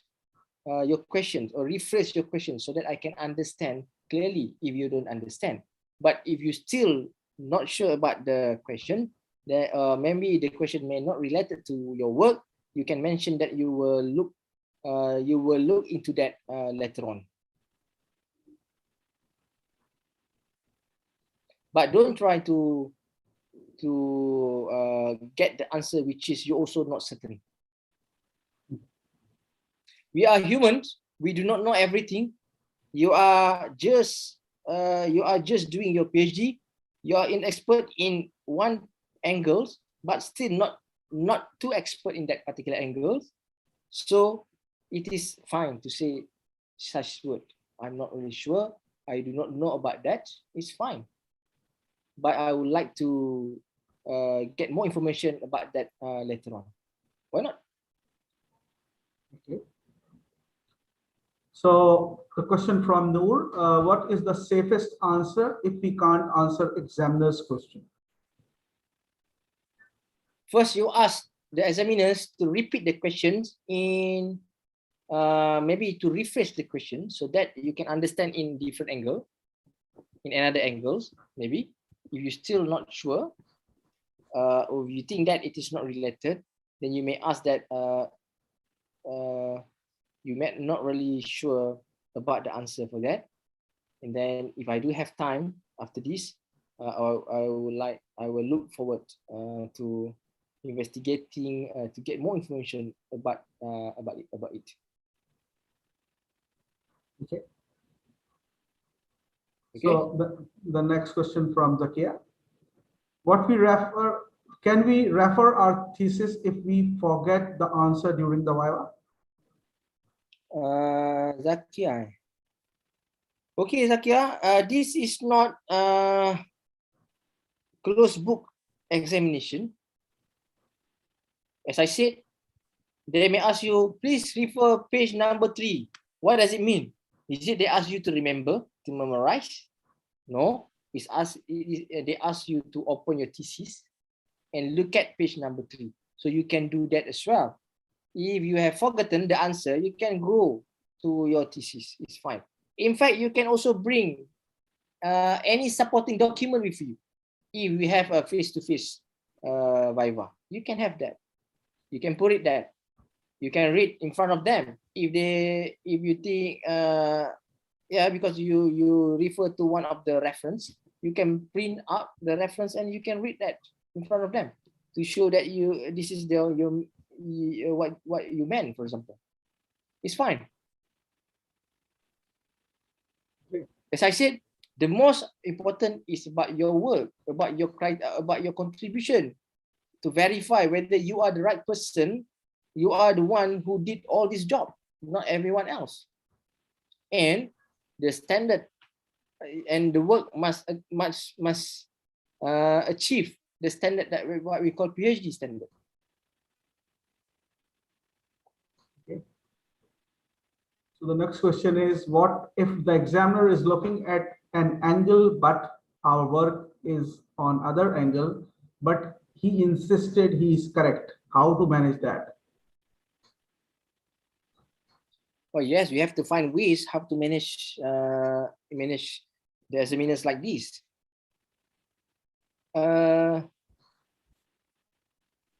your questions or rephrase your questions so that I can understand clearly if you don't understand. But if you still not sure about the question, then maybe the question may not related to your work, you can mention that you will look into that later on. But don't try to get the answer which is you also not certain. We are humans. We do not know everything. You are just doing your PhD. You are an expert in one angle, but still not too expert in that particular angle. So it is fine to say such word. I'm not really sure. I do not know about that. It's fine. But I would like to get more information about that later on. Why not? Okay. So the question from Noor, what is the safest answer if we can't answer examiner's question? First, you ask the examiners to repeat the questions in maybe to rephrase the question so that you can understand in different angle, in another angles, maybe. If you're still not sure, or you think that it is not related, then you may ask that you may not really sure about the answer for that. And then if I do have time after this, I will look forward to investigating to get more information about it. Okay. Okay. So the next question from Zakia. Can we refer our thesis if we forget the answer during the Viva? Zakia. Okay, Zakia, this is not closed book examination. As I said, they may ask you, please refer page number 3. What does it mean? Is it they ask you to remember, to memorize? No, they ask you to open your thesis and look at page number 3. So you can do that as well. If you have forgotten the answer, you can go to your thesis. It's fine. In fact, you can also bring any supporting document with you. If we have a face-to-face Viva, you can have that. You can put it there. You can read in front of them. If you think, yeah, because you refer to one of the reference, you can print out the reference and you can read that in front of them to show that this is what you meant, for example. It's fine. As I said, the most important is about your work, about your contribution, to verify whether you are the right person, you are the one who did all this job, not everyone else. And the standard and the work must achieve the standard that what we call PhD standard. Okay. So the next question is, what if the examiner is looking at an angle, but our work is on other angle, but he insisted he is correct? How to manage that? Oh yes, we have to find ways how to manage the examiners like this.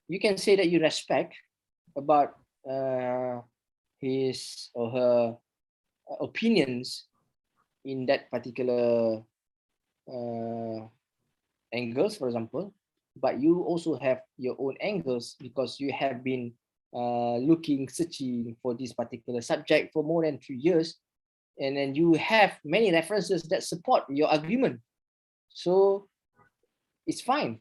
You can say that you respect about his or her opinions in that particular angles, for example, but you also have your own angles because you have been searching for this particular subject for more than 3 years, and then you have many references that support your argument. So it's fine.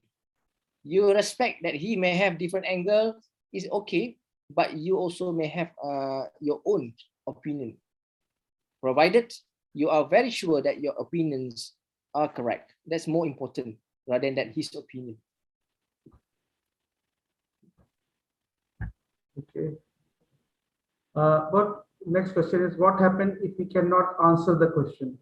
You respect that he may have different angles, is okay, but you also may have your own opinion, provided you are very sure that your opinions are correct. That's more important rather than his opinion. Okay. But next question is, what happened if we cannot answer the question?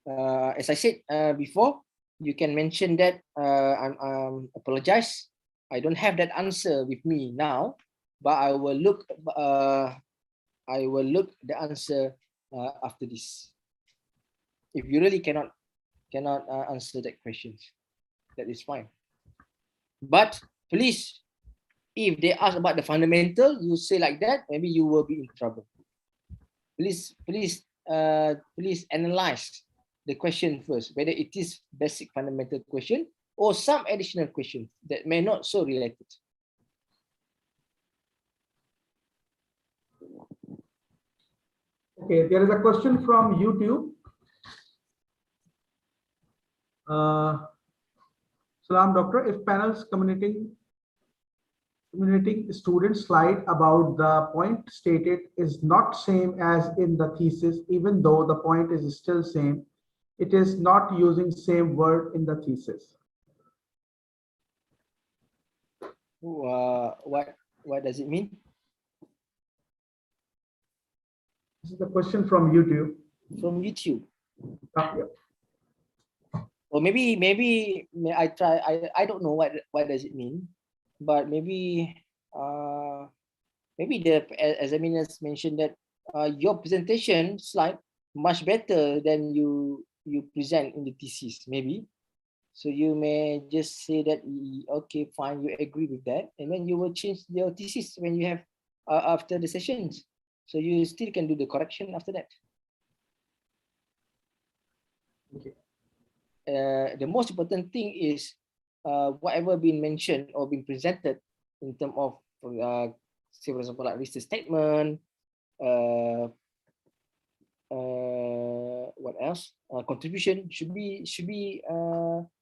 as I said before, you can mention that I'm apologize. I don't have that answer with me now, but I will look the answer after this. If you really cannot answer that question, that is fine. But please, if they ask about the fundamental, you say like that, maybe you will be in trouble. Please analyze the question first, whether it is basic fundamental question or some additional questions that may not so related. Okay, there is a question from YouTube. Salam, doctor. If panels communicating student slide about the point stated is not same as in the thesis, even though the point is still same, it is not using same word in the thesis. What does it mean? This is the question from YouTube. From YouTube. Yeah. Or maybe I try. I don't know what does it mean, but maybe the examiners mentioned that your presentation slide much better than you present in the thesis, maybe. So you may just say that, okay, fine, you agree with that, and then you will change your thesis when you have after the sessions. So you still can do the correction after that. Okay. The most important thing is whatever been mentioned or been presented in terms of, say for example, like research statement, what else? Contribution should be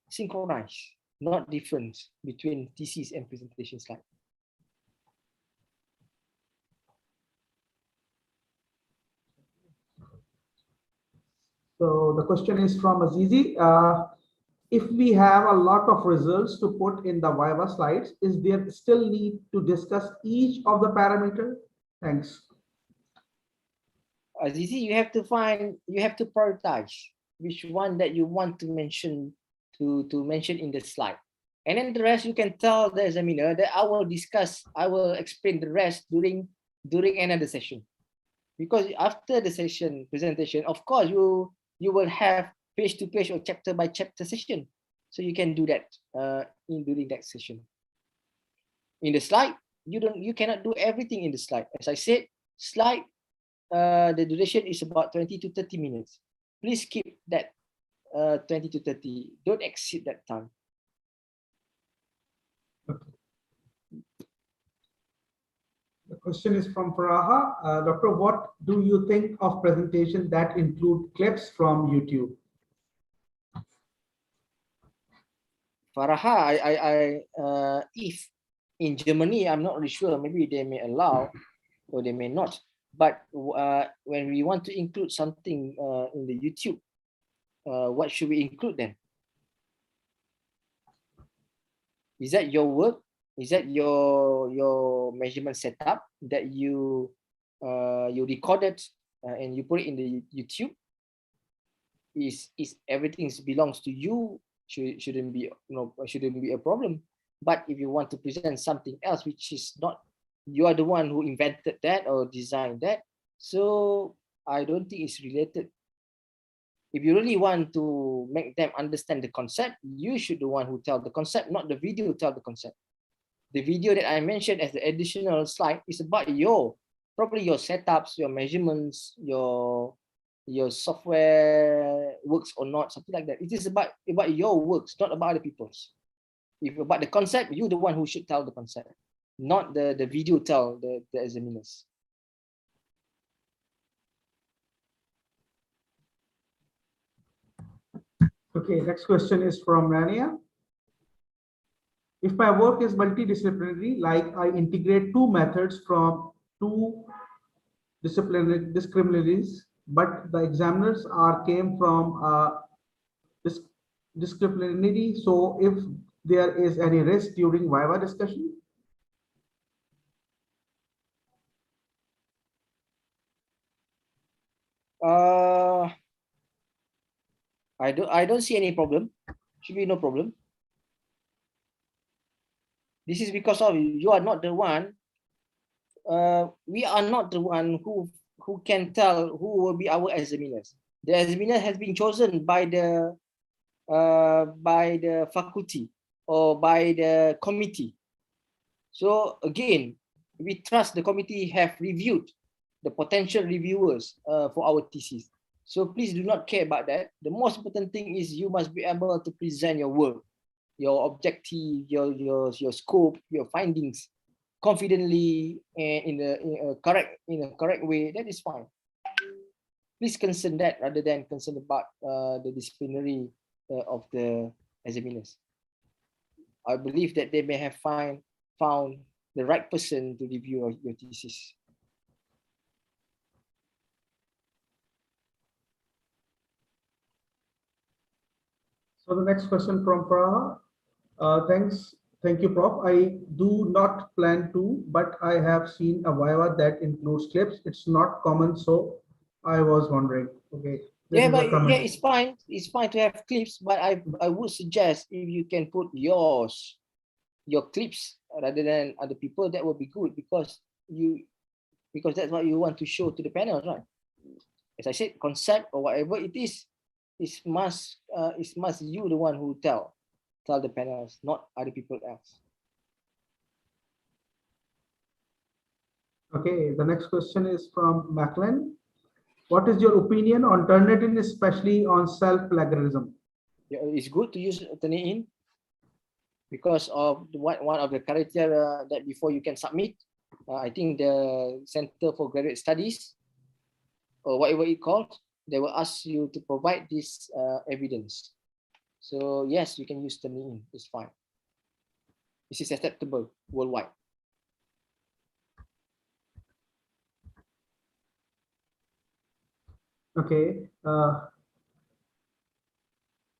synchronized, not different between thesis and presentation slide. So the question is from Azizi. If we have a lot of results to put in the Viva slides, is there still need to discuss each of the parameter? Thanks. Azizi, you have to prioritize which one that you want to mention in the slide. And then the rest you can tell the examiner that I will explain the rest during another session. Because after the session presentation, of course, you will have page to page or chapter by chapter session. So you can do that during that session. In the slide, you cannot do everything in the slide. As I said, slide, the duration is about 20 to 30 minutes. Please keep that 20 to 30. Don't exceed that time. Okay. The question is from Faraha. Doctor, what do you think of presentation that include clips from YouTube? Faraha, if in Germany, I'm not really sure, maybe they may allow or they may not. But when we want to include something in the YouTube, what should we include then? Is that your work? Is that your measurement setup that you recorded and you put it in the YouTube? Is everything belongs to you? Shouldn't be a problem. But if you want to present something else which is not, you are the one who invented that or designed that, so I don't think it's related. If you really want to make them understand the concept, you should be the one who tell the concept, not the video tell the concept. The video that I mentioned as the additional slide is about probably your setups, your measurements, your software works or not, something like that. It is about your works, not about other people's. If about the concept, you're the one who should tell the concept, not the video tell the examiners. Okay, next question is from Rania. If my work is multidisciplinary, like I integrate two methods from two disciplinaries, but the examiners came from disciplinary, so if there is any risk during Viva discussion? I don't see any problem. Should be no problem. This is because of you are not the one. We are not the one who can tell who will be our examiners. The examiner has been chosen by the faculty or by the committee. So again, we trust the committee have reviewed the potential reviewers for our thesis. So please do not care about that. The most important thing is you must be able to present your work, your objective, your scope, your findings confidently and in a correct way. That is fine. Please concern that rather than concern about the disciplinary of the examiners. I believe that they may have found the right person to review your thesis. So the next question from Praha. Thank you, Prof. I do not plan to, but I have seen a Viva that includes clips. It's not common, so I was wondering. Okay. Yeah, but yeah, it's fine. It's fine to have clips, but I would suggest if you can put your clips rather than other people, that would be good because that's what you want to show to the panel, right? As I said, concept or whatever it is, it must you the one who tell the panels, not other people else. Okay, the next question is from Macklin. What is your opinion on Turnitin, especially on self-plagiarism? Yeah, it's good to use Turnitin because of one of the criteria that before you can submit. I think the Center for Graduate Studies or whatever it called, they will ask you to provide this evidence. So yes, you can use Turnitin. It's fine. This is acceptable worldwide. Okay.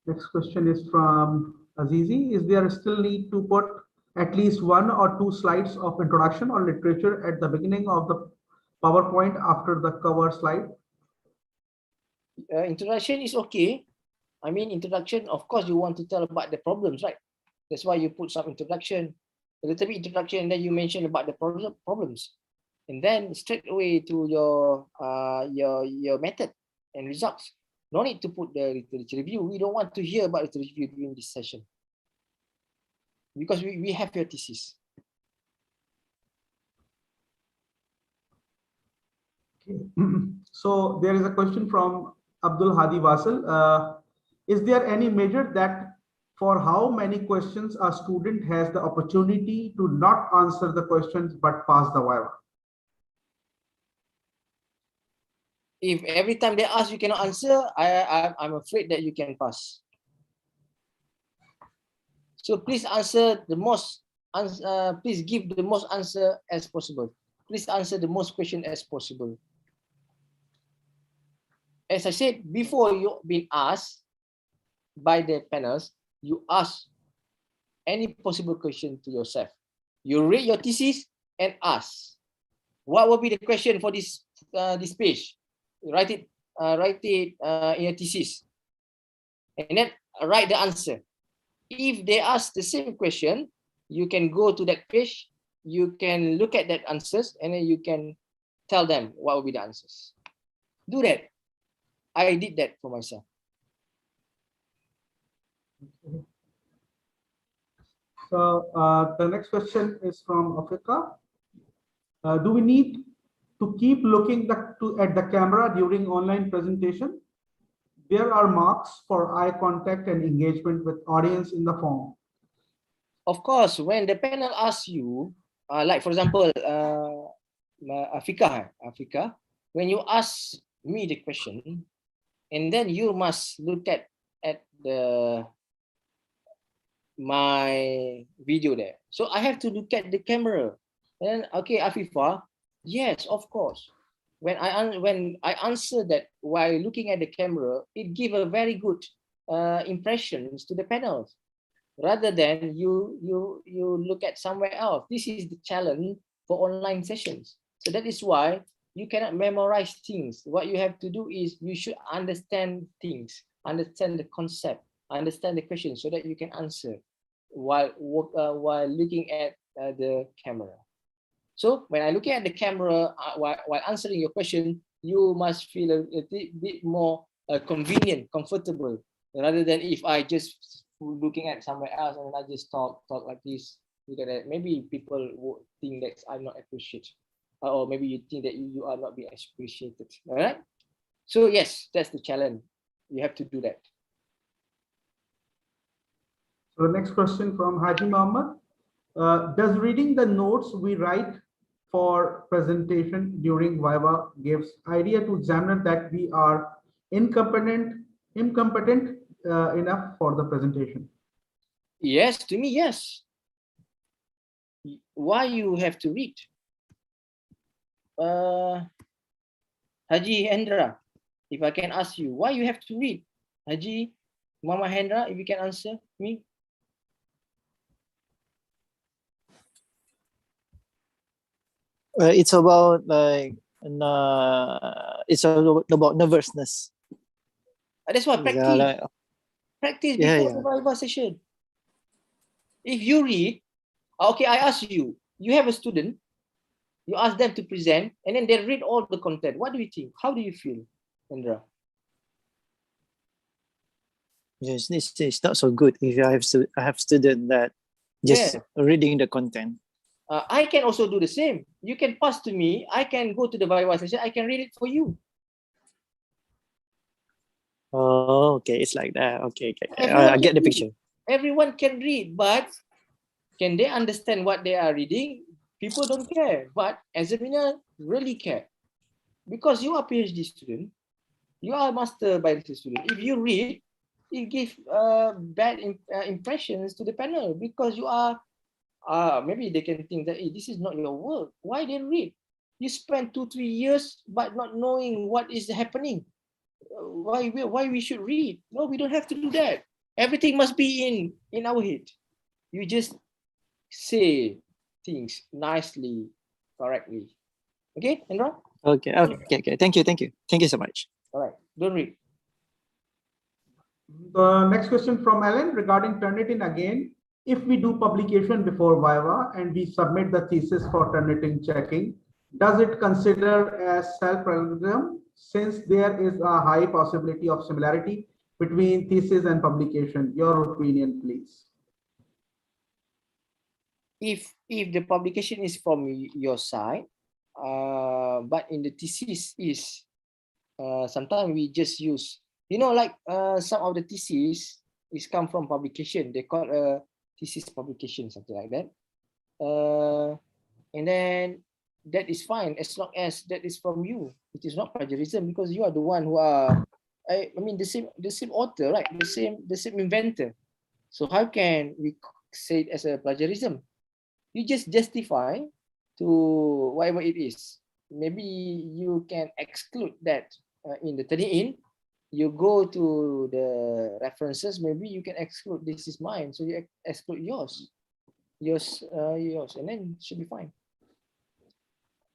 Next question is from Azizi. Is there still need to put at least 1 or 2 slides of introduction or literature at the beginning of the PowerPoint after the cover slide? Introduction is okay. I mean, introduction, of course, you want to tell about the problems, right? That's why you put some introduction, a little bit introduction, and then you mention about the problems. And then straight away to your method and results. No need to put the literature review. We don't want to hear about literature review during this session because we have your thesis. Okay. So there is a question from Abdul Hadi Vasil. Is there any measure that for how many questions a student has the opportunity to not answer the questions but pass the Viva? If every time they ask you cannot answer, I'm afraid that you can pass. So please answer the most. Please give the most answer as possible. Please answer the most question as possible. As I said before, you've been asked by the panels. You ask any possible question to yourself. You read your thesis and ask, what will be the question for this page? Write it in your thesis, and then write the answer. If they ask the same question, you can go to that page, you can look at that answers, and then you can tell them what will be the answers. Do that. I did that for myself. Okay. So the next question is from Africa. Do we need to keep looking at the camera during online presentation? There are marks for eye contact and engagement with audience in the form. Of course, when the panel asks you, like for example, Africa, when you ask me the question, and then you must look at my video there. So I have to look at the camera. And okay, Afifa, yes, of course. When I answer that while looking at the camera, it gives a very good impressions to the panels, rather than you look at somewhere else. This is the challenge for online sessions. So that is why you cannot memorize things. What you have to do is you should understand things. understand the concept, understand the question so that you can answer while looking at the camera. So when I looking at the camera while answering your question, you must feel a bit more convenient, comfortable, rather than if I just looking at somewhere else and I just talk like this. Look at that. Maybe people would think that I'm not appreciated, or maybe you think that you are not being appreciated. All right. So yes, that's the challenge. You have to do that. So the next question from Haji Muhammad. Does reading the notes we write for presentation during Viva gives idea to examiner that we are incompetent enough for the presentation? Yes, to me, yes. Why you have to read? Haji Hendra, if I can ask you, why you have to read? Haji Mama Hendra, if you can answer me. It's about like it's about nervousness. That's why practice. Yeah, like, Practice yeah, before the Viva session. If you read, okay, I ask you, you have a student, you ask them to present, and then they read all the content. What do you think? How do you feel, Hendra? yes, it's not so good if I have student that just reading the content. I can also do the same. You can pass to me. I can go to the Viva session. I can read it for you. Oh, okay, it's like that. Okay. I get the picture. Everyone can read, but can they understand what they are reading? People don't care, but examiner really care. Because you are PhD student, you are master biology student. If you read, it gives bad impressions to the panel because you are, maybe they can think that, hey, this is not your work. Why they read? You spend 2-3 years but not knowing what is happening. Why we should read? No, we don't have to do that. Everything must be in our head. You just say things nicely, correctly. Okay, Hendra? Okay. Thank you so much. All right, don't read. The next question from Alan regarding Turnitin again. If we do publication before Viva and we submit the thesis for Turnitin checking, does it consider as self-plagiarism since there is a high possibility of similarity between thesis and publication? Your opinion, please. If the publication is from your side, but in the thesis is sometimes we just use, like some of the thesis is come from publication. They call a thesis publication, something like that. And then that is fine as long as that is from you. It is not plagiarism because you are the one who are, I mean the same author, right? The same inventor. So how can we say it as a plagiarism? You just justify to whatever it is. Maybe you can exclude that in the Turnitin. You go to the references. Maybe you can exclude this is mine, so you exclude yours, and then it should be fine.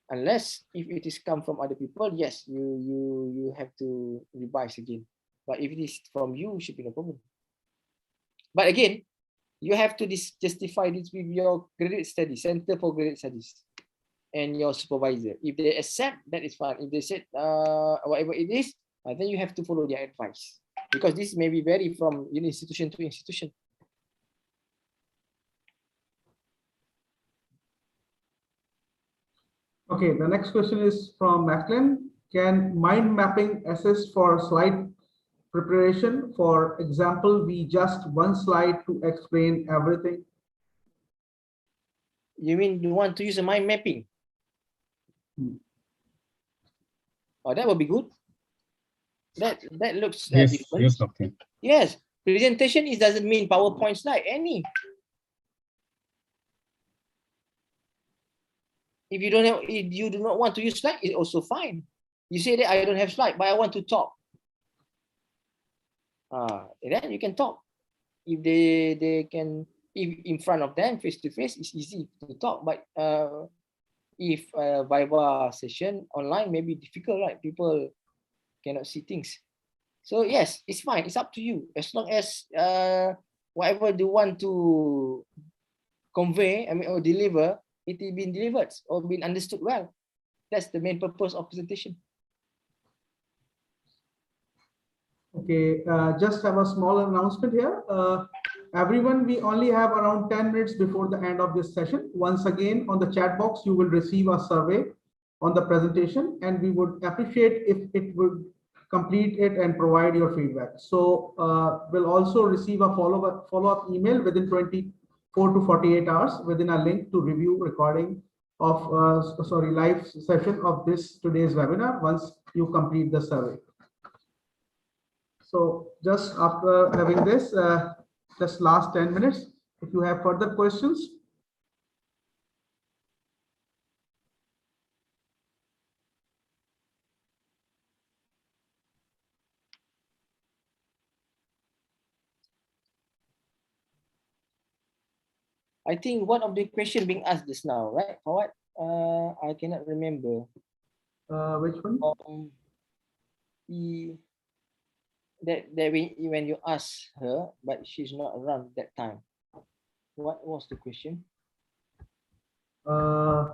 Unless if it is come from other people, yes, you have to revise again. But if it is from you, it should be no problem. But again, you have to justify this with your graduate studies, Center for Graduate Studies, and your supervisor. If they accept, that is fine. If they said whatever it is, then you have to follow their advice because this may be vary from institution to institution. Okay, the next question is from Macklin. Can mind mapping assist for slide preparation? For example, we just one slide to explain everything. You mean you want to use a mind mapping? Oh, that would be good. That looks yes, different. yes, doctor. Yes, presentation is doesn't mean PowerPoint slide. Any. If you don't have, if you do not want to use slide, it's also fine. You say that I don't have slide, but I want to talk. Then you can talk. If they can, if in front of them face to face, it's easy to talk. But if Viva session online, maybe difficult, right? People cannot see things. So yes, it's fine. It's up to you. As long as whatever you want to convey, I mean, or deliver, it is been delivered or been understood well. That's the main purpose of presentation. Okay, just have a small announcement here. Everyone, we only have around 10 minutes before the end of this session. Once again, on the chat box, you will receive a survey on the presentation, and we would appreciate if it would complete it and provide your feedback. So we'll also receive a follow-up email within 24 to 48 hours within a link to review recording of live session of today's webinar once you complete the survey. So just after having this, just last 10 minutes, if you have further questions. I think one of the question being asked just now, right? For what? I cannot remember. Which one? That when you ask her, but she's not around that time. What was the question? I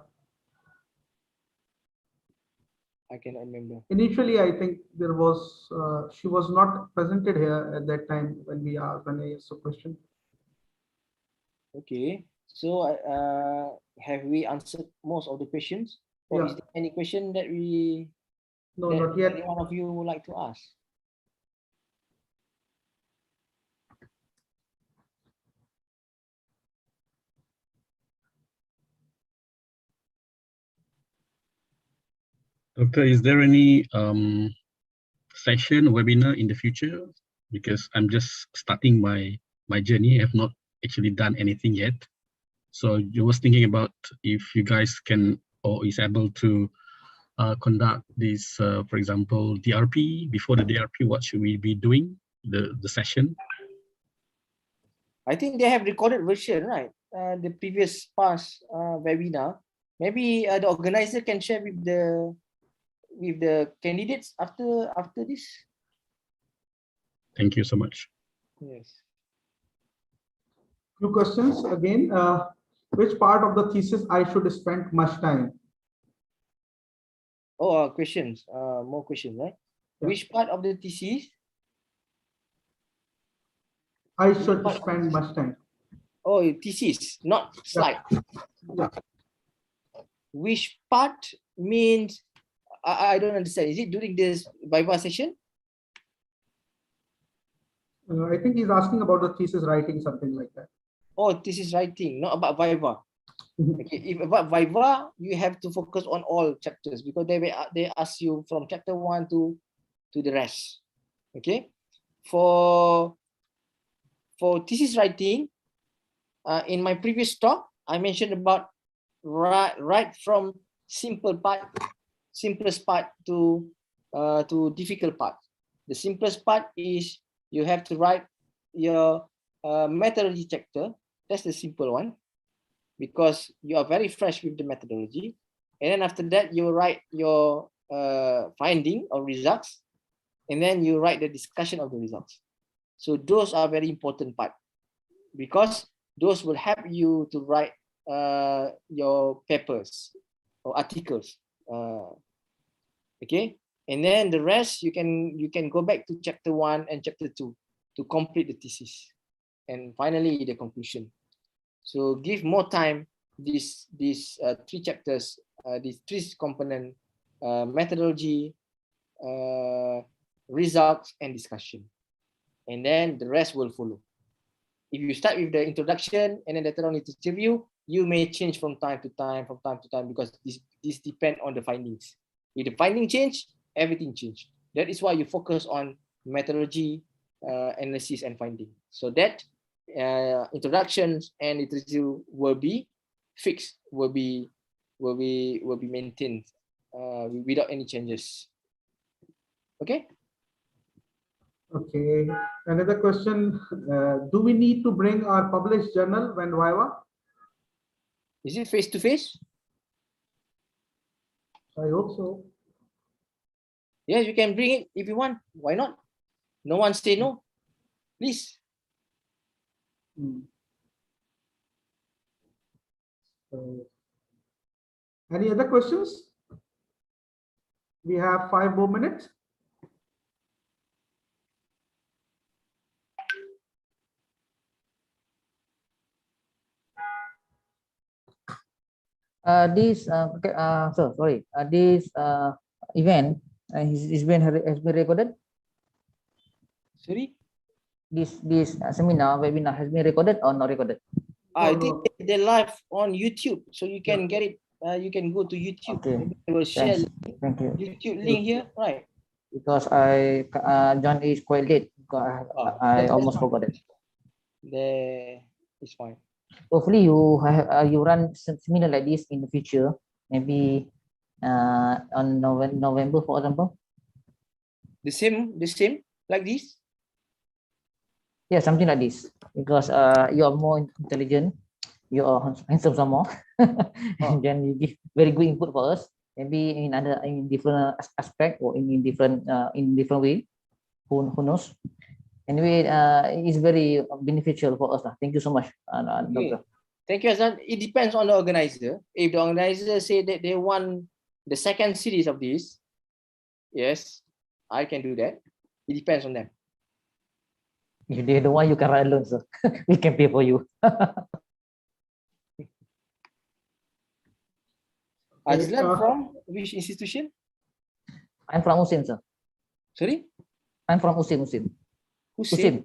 cannot remember. Initially, I think there was she was not presented here at that time when I asked the question. Okay, so have we answered most of the questions, or is there any question that No, not yet. any one of you would like to ask? Doctor, is there any session, webinar in the future? Because I'm just starting my journey. I have not actually done anything yet. So I was thinking about if you guys can or is able to conduct this, for example, DRP. Before the DRP, what should we be doing, the session? I think they have recorded version, right? The previous past webinar. Maybe the organizer can share with the candidates after this. Thank you so much. Yes. Few questions again. Which part of the thesis I should spend much time? Oh, questions. More questions, right? Yeah. Which part of the thesis I should spend much time? Oh, thesis, not slide. Yeah. Which part means I don't understand. Is it during this Viva session? I think he's asking about the thesis writing, something like that. Oh, thesis writing, not about Viva. Okay, if about Viva, you have to focus on all chapters because they ask you from chapter 1 to the rest. Okay, for thesis writing, in my previous talk, I mentioned about right from simplest part to difficult part. The simplest part is you have to write your methodology chapter. That's the simple one because you are very fresh with the methodology. And then after that, you write your finding or results, and then you write the discussion of the results. So those are very important part because those will help you to write your papers or articles. Okay, and then the rest you can go back to chapter 1 and chapter 2 to complete the thesis, and finally the conclusion. So give more time these 3 chapters, these 3 component: methodology, results, and discussion, and then the rest will follow. If you start with the introduction and then later on it's review, you may change from time to time because this depends on the findings. If the finding change, everything change. That is why you focus on methodology, analysis, and finding. So that introductions and review will be fixed, will be maintained without any changes. Okay. Okay. Another question: do we need to bring our published journal when Viva? Is it face to face? I hope so. Yes, you can bring it if you want. Why not? No one say no, please. Any other questions? We have 5 more minutes. This sorry, this event has been recorded. Sorry, this seminar webinar has been recorded or not recorded? I think they're live on YouTube, so you can get it. You can go to YouTube. Okay. I will share Thank you. YouTube link here, right? Because I joined is quite late. Because I almost forgot it. There, it's fine. Hopefully you have you run seminar like this in the future. Maybe on November, for example. The same like this. Yeah, something like this. Because you are more intelligent, you are handsome some more, and then you give very good input for us. Maybe in different aspect or in different way. Who knows? Anyway, it's very beneficial for us. Thank you so much, Doctor. Thank you, Hassan. It depends on the organizer. If the organizer say that they want the second series of this, yes, I can do that. It depends on them. If they don't want, you can write alone, sir. We can pay for you. Azlan from which institution? I'm from USIM, sir. Sorry? I'm from USIM. USIM. USIM?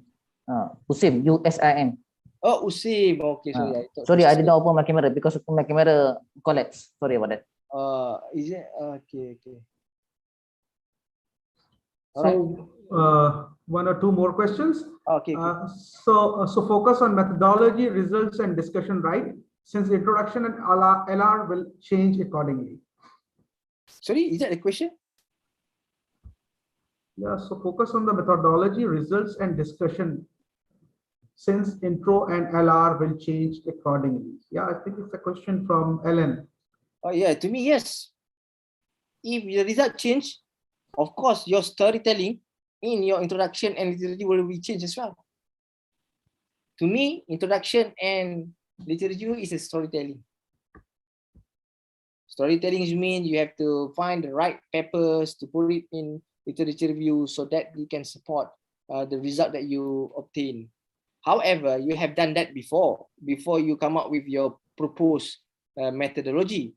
USIM, USIM. Oh, USIM. Okay, sorry. Sorry, I did not open my camera because my camera collapsed. Sorry about that. Is it? Okay. So, one or two more questions. Okay. So focus on methodology, results, and discussion, right? Since introduction and LR will change accordingly. Sorry, is that a question? Yeah, so focus on the methodology, results, and discussion. Since intro and LR will change accordingly. Yeah, I think it's a question from Ellen. Oh yeah, to me, yes. If the result change, of course, your storytelling in your introduction and literature will be changed as well. To me, introduction and literature is a storytelling. Storytelling means you have to find the right papers to put it in literature review so that you can support the result that you obtain. However, you have done that before you come up with your proposed methodology.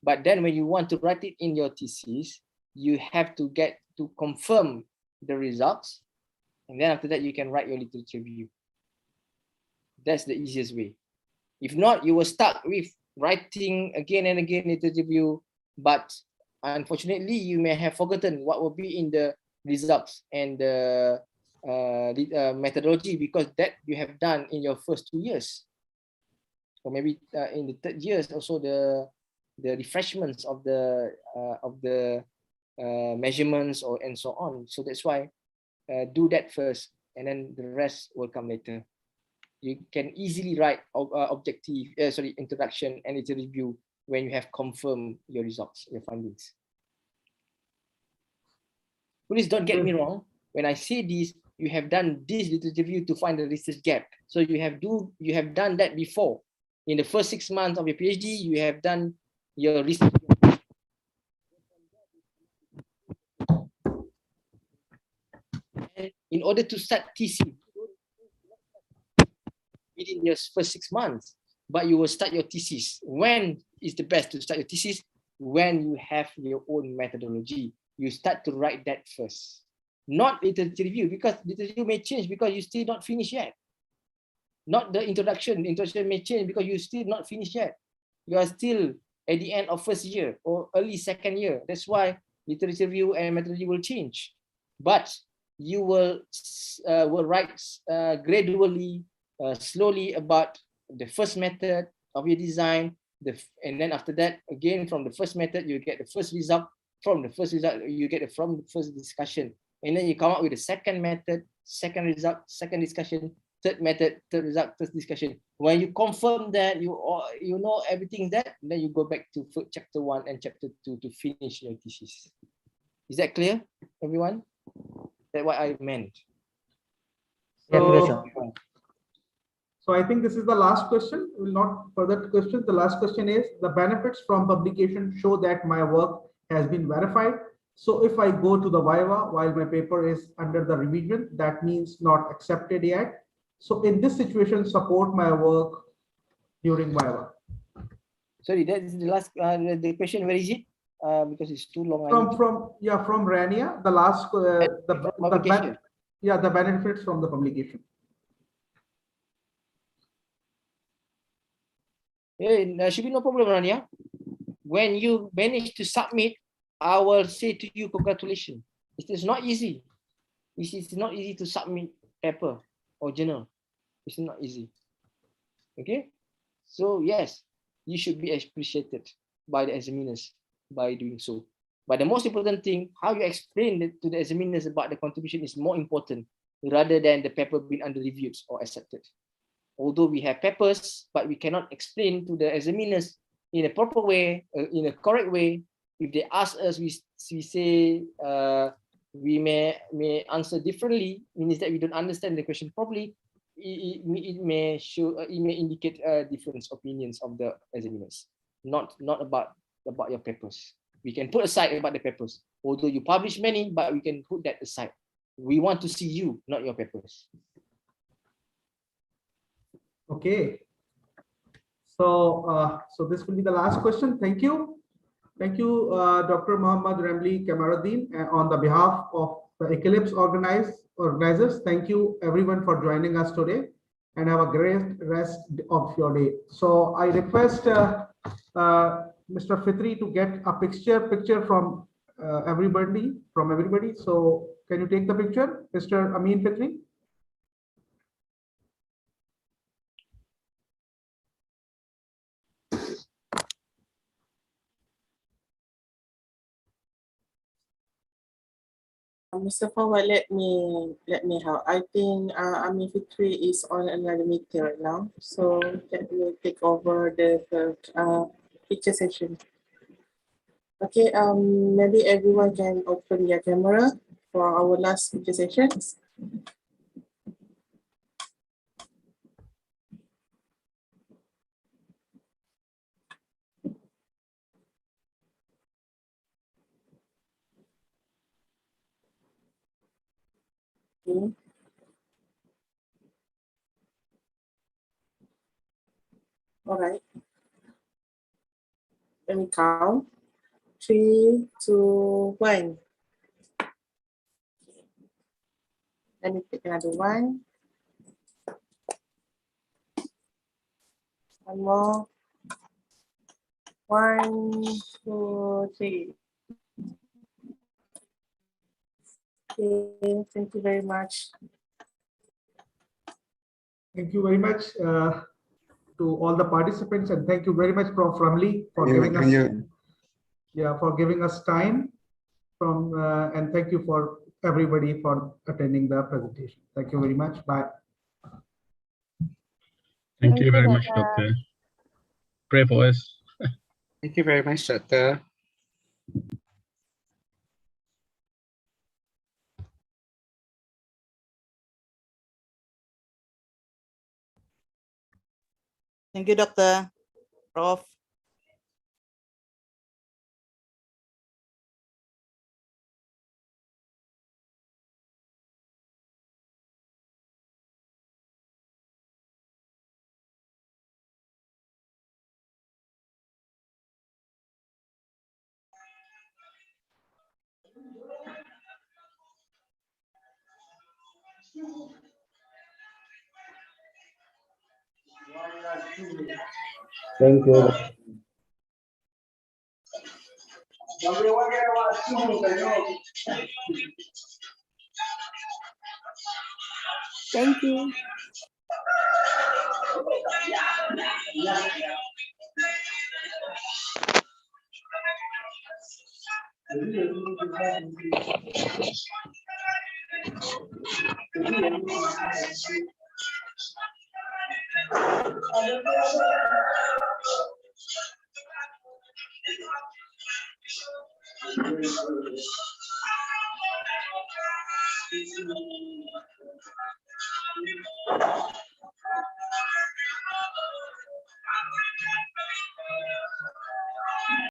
But then when you want to write it in your thesis, you have to get to confirm the results. And then after that, you can write your literature review. That's the easiest way. If not, you will start with writing again and again literature review, but unfortunately, you may have forgotten what will be in the results and the methodology, because that you have done in your first 2 years, or maybe in the third years also the refreshments of the measurements and so on. So that's why do that first, and then the rest will come later. You can easily write introduction and literature review when you have confirmed your results, your findings. Please don't get me wrong. When I say this, you have done this literature review to find the research gap. So you have done that before. In the first 6 months of your PhD, you have done your research. And in order to start thesis within your first 6 months, but you will start your thesis. When is the best to start your thesis? When you have your own methodology. You start to write that first. Not literature review, because literature review may change because you still not finished yet. Not the introduction. The introduction may change because you still not finished yet. You are still at the end of first year or early second year. That's why literature review and methodology will change. But you will write gradually, slowly about the first method of your design, and then after that, again from the first method, you get the first result. From the first result, you get from the first discussion, and then you come up with the second method, second result, second discussion, third method, third result, third discussion. When you confirm that you know everything that, then you go back to chapter 1 and chapter 2 to finish your thesis. Is that clear, everyone? That's what I meant. So I think this is the last question. We will not further questions. The last question is, the benefits from publication show that my work has been verified. So if I go to the Viva while my paper is under the revision, that means not accepted yet. So in this situation, support my work during Viva. Sorry, that is the last the question. Where is it? Because it's too long. From Rania, the last the benefits from the publication. Hey, there should be no problem, Rania. When you manage to submit, I will say to you, congratulations. It is not easy. It is not easy to submit paper or journal. It's not easy. Okay? So yes, you should be appreciated by the examiners by doing so. But the most important thing, how you explain to the examiners about the contribution is more important rather than the paper being under reviewed or accepted. Although we have papers, but we cannot explain to the examiners in a proper way, in a correct way. If they ask us, we say we may answer differently, means that we don't understand the question properly. It may show, it may indicate different opinions of the examiners, not about your papers. We can put aside about the papers, although you publish many, but we can put that aside. We want to see you, not your papers. Okay. So this will be the last question. Thank you. Thank you, Dr. Muhammad Ramli Kamaruddin, on the behalf of the Eeclips organizers. Thank you everyone for joining us today, and have a great rest of your day. So I request Mr. Fitri to get a picture from everybody. So can you take the picture, Mr. Amin Fitri? Mr. Fawad, let me help. I think Amin Fitri is on another meeting right now, so let me take over the picture session. Okay, maybe everyone can open their camera for our last picture sessions. Okay. All right. Let me count. 3, 2, 1. Let me pick another one. One more. 1, 2, 3. Okay, thank you very much. Thank you very much to all the participants, and thank you very much, Prof. Ramli, for giving us time and thank you for everybody for attending the presentation. Thank you very much. Bye. Thank you very much, Doctor. Pray for us. Thank you very much, Doctor. Thank you, Doctor. Prof. Thank you. Thank you.